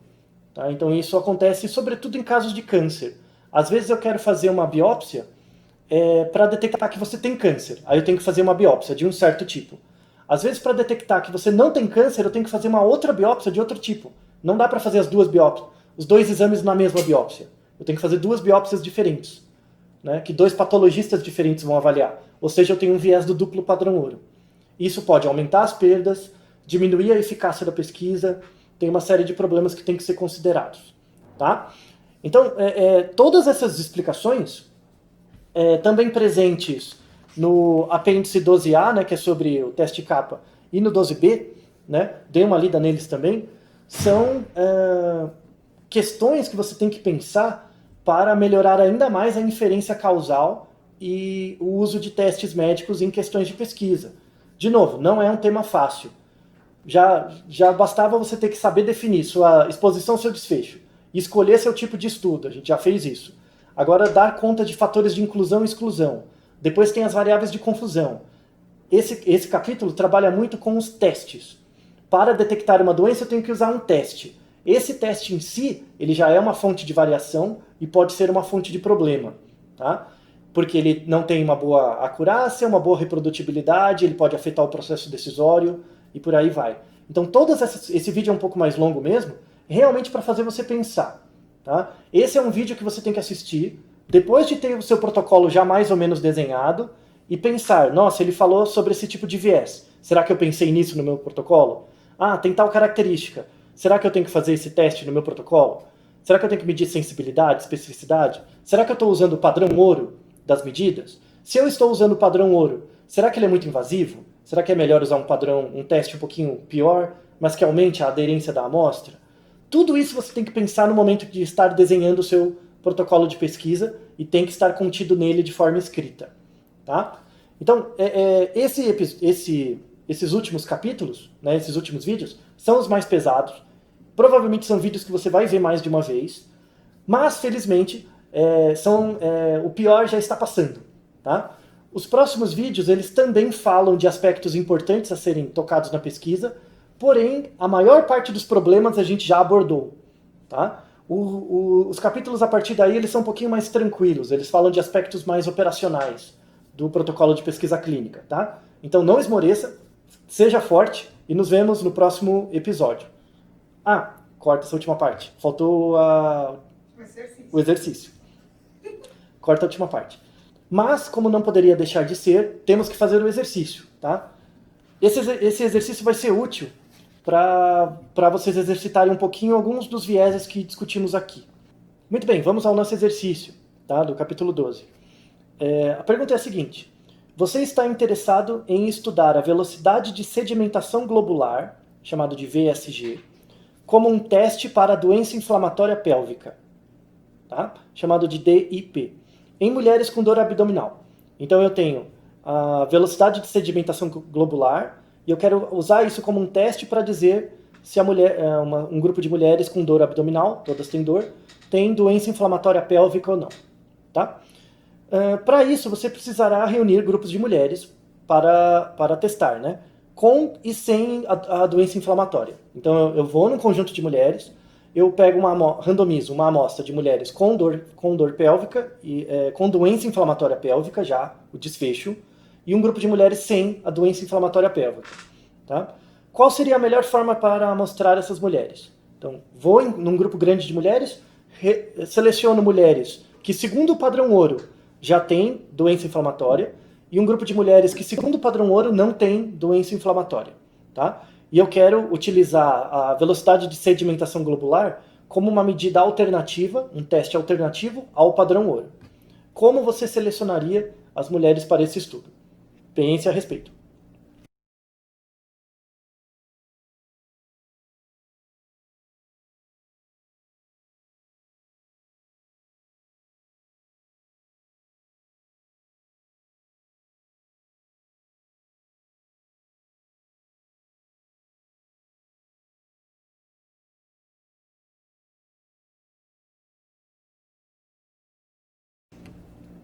Tá? Então isso acontece sobretudo em casos de câncer. Às vezes eu quero fazer uma biópsia para detectar que você tem câncer. Aí eu tenho que fazer uma biópsia de um certo tipo. Às vezes, para detectar que você não tem câncer, eu tenho que fazer uma outra biópsia de outro tipo. Não dá para fazer as duas biópsias, os dois exames na mesma biópsia. Eu tenho que fazer duas biópsias diferentes, né, que dois patologistas diferentes vão avaliar. Ou seja, eu tenho um viés do duplo padrão ouro. Isso pode aumentar as perdas, diminuir a eficácia da pesquisa, tem uma série de problemas que tem que ser considerados. Tá? Então, todas essas explicações, também presentes no apêndice 12A, né, que é sobre o teste capa, e no 12B, né, dê uma lida neles também, são questões que você tem que pensar para melhorar ainda mais a inferência causal e o uso de testes médicos em questões de pesquisa. De novo, não é um tema fácil. Já bastava você ter que saber definir sua exposição, seu desfecho, e escolher seu tipo de estudo, a gente já fez isso. Agora, dar conta de fatores de inclusão e exclusão. Depois tem as variáveis de confusão. Esse capítulo trabalha muito com os testes. Para detectar uma doença, eu tenho que usar um teste. Esse teste em si, ele já é uma fonte de variação e pode ser uma fonte de problema. Tá? Porque ele não tem uma boa acurácia, uma boa reprodutibilidade, ele pode afetar o processo decisório e por aí vai. Então, esse vídeo é um pouco mais longo mesmo, realmente para fazer você pensar. Tá? Esse é um vídeo que você tem que assistir depois de ter o seu protocolo já mais ou menos desenhado e pensar, nossa, ele falou sobre esse tipo de viés. Será que eu pensei nisso no meu protocolo? Ah, tem tal característica. Será que eu tenho que fazer esse teste no meu protocolo? Será que eu tenho que medir sensibilidade, especificidade? Será que eu estou usando o padrão ouro das medidas? Se eu estou usando o padrão ouro, será que ele é muito invasivo? Será que é melhor usar um teste um pouquinho pior, mas que aumente a aderência da amostra? Tudo isso você tem que pensar no momento de estar desenhando o seu protocolo de pesquisa e tem que estar contido nele de forma escrita. Tá? Então, esses últimos capítulos, né, esses últimos vídeos, são os mais pesados. Provavelmente são vídeos que você vai ver mais de uma vez, mas, felizmente, o pior já está passando. Tá? Os próximos vídeos, eles também falam de aspectos importantes a serem tocados na pesquisa, porém, a maior parte dos problemas a gente já abordou. Tá? Os capítulos a partir daí, eles são um pouquinho mais tranquilos, eles falam de aspectos mais operacionais do protocolo de pesquisa clínica. Tá? Então, não esmoreça, seja forte e nos vemos no próximo episódio. Ah, corta essa última parte. Faltou o exercício. Corta a última parte. Mas, como não poderia deixar de ser, temos que fazer o exercício, tá? Esse exercício vai ser útil para vocês exercitarem um pouquinho alguns dos vieses que discutimos aqui. Muito bem, vamos ao nosso exercício, tá? Do capítulo 12. A pergunta é a seguinte: você está interessado em estudar a velocidade de sedimentação globular, chamado de VSG, como um teste para a doença inflamatória pélvica, tá? Chamado de DIP, em mulheres com dor abdominal. Então eu tenho a velocidade de sedimentação globular e eu quero usar isso como um teste para dizer se um grupo de mulheres com dor abdominal, todas têm dor, tem doença inflamatória pélvica ou não. Tá? Para isso, você precisará reunir grupos de mulheres para testar, né? Com e sem a doença inflamatória. Então eu vou num conjunto de mulheres, eu pego randomizo uma amostra de mulheres com dor pélvica, com doença inflamatória pélvica já, o desfecho, e um grupo de mulheres sem a doença inflamatória pélvica. Tá? Qual seria a melhor forma para amostrar essas mulheres? Então, vou num grupo grande de mulheres, seleciono mulheres que, segundo o padrão ouro, já têm doença inflamatória, e um grupo de mulheres que, segundo o padrão ouro, não tem doença inflamatória. Tá? E eu quero utilizar a velocidade de sedimentação globular como uma medida alternativa, um teste alternativo ao padrão ouro. Como você selecionaria as mulheres para esse estudo? Pense a respeito.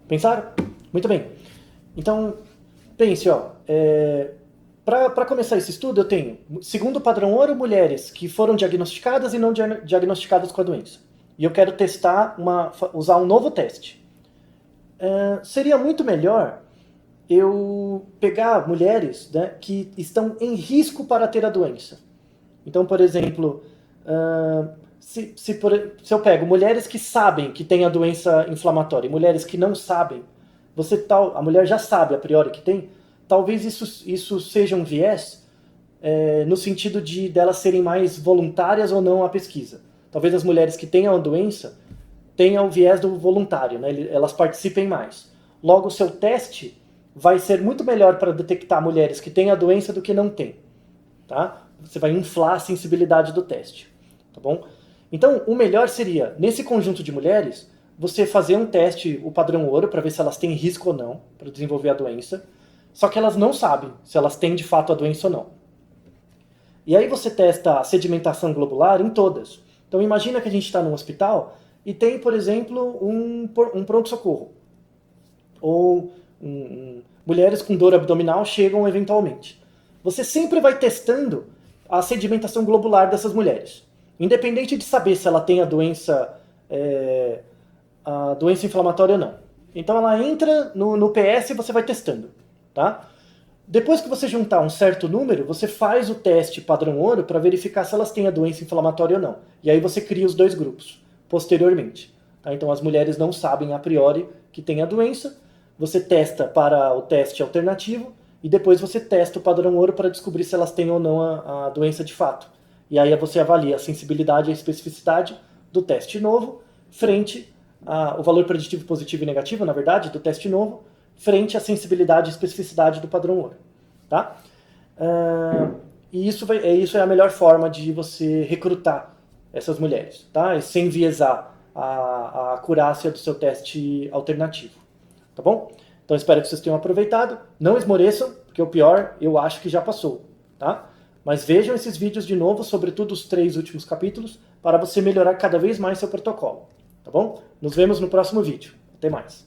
Pensaram? Muito bem. Então, pense, para começar esse estudo, eu tenho, segundo o padrão ouro, mulheres que foram diagnosticadas e não diagnosticadas com a doença. E eu quero usar um novo teste. Seria muito melhor eu pegar mulheres, né, que estão em risco para ter a doença. Então, por exemplo, se eu pego mulheres que sabem que tem a doença inflamatória e mulheres que não sabem, a mulher já sabe a priori que tem, talvez isso seja um viés no sentido de delas serem mais voluntárias ou não à pesquisa. Talvez as mulheres que tenham a doença tenham o viés do voluntário, né? Elas participem mais. Logo, o seu teste vai ser muito melhor para detectar mulheres que têm a doença do que não têm. Tá? Você vai inflar a sensibilidade do teste. Tá bom? Então, o melhor seria, nesse conjunto de mulheres, você fazer um teste, o padrão ouro, para ver se elas têm risco ou não para desenvolver a doença. Só que elas não sabem se elas têm de fato a doença ou não. E aí você testa a sedimentação globular em todas. Então imagina que a gente está num hospital e tem, por exemplo, um pronto-socorro. Ou mulheres com dor abdominal chegam eventualmente. Você sempre vai testando a sedimentação globular dessas mulheres. Independente de saber se ela tem a doença inflamatória ou não. Então ela entra no PS e você vai testando. Tá? Depois que você juntar um certo número, você faz o teste padrão ouro para verificar se elas têm a doença inflamatória ou não. E aí você cria os dois grupos, posteriormente. Tá? Então as mulheres não sabem a priori que tem a doença, você testa para o teste alternativo, e depois você testa o padrão ouro para descobrir se elas têm ou não a doença de fato. E aí você avalia a sensibilidade e a especificidade do teste novo, frente o valor preditivo positivo e negativo, na verdade, do teste novo, frente à sensibilidade e especificidade do padrão ouro. Tá? E isso é a melhor forma de você recrutar essas mulheres, tá? E sem enviesar a acurácia do seu teste alternativo. Tá bom? Então espero que vocês tenham aproveitado. Não esmoreçam, porque o pior eu acho que já passou, tá? Mas vejam esses vídeos de novo, sobretudo os 3 últimos capítulos, para você melhorar cada vez mais seu protocolo, tá bom? Nos vemos no próximo vídeo. Até mais.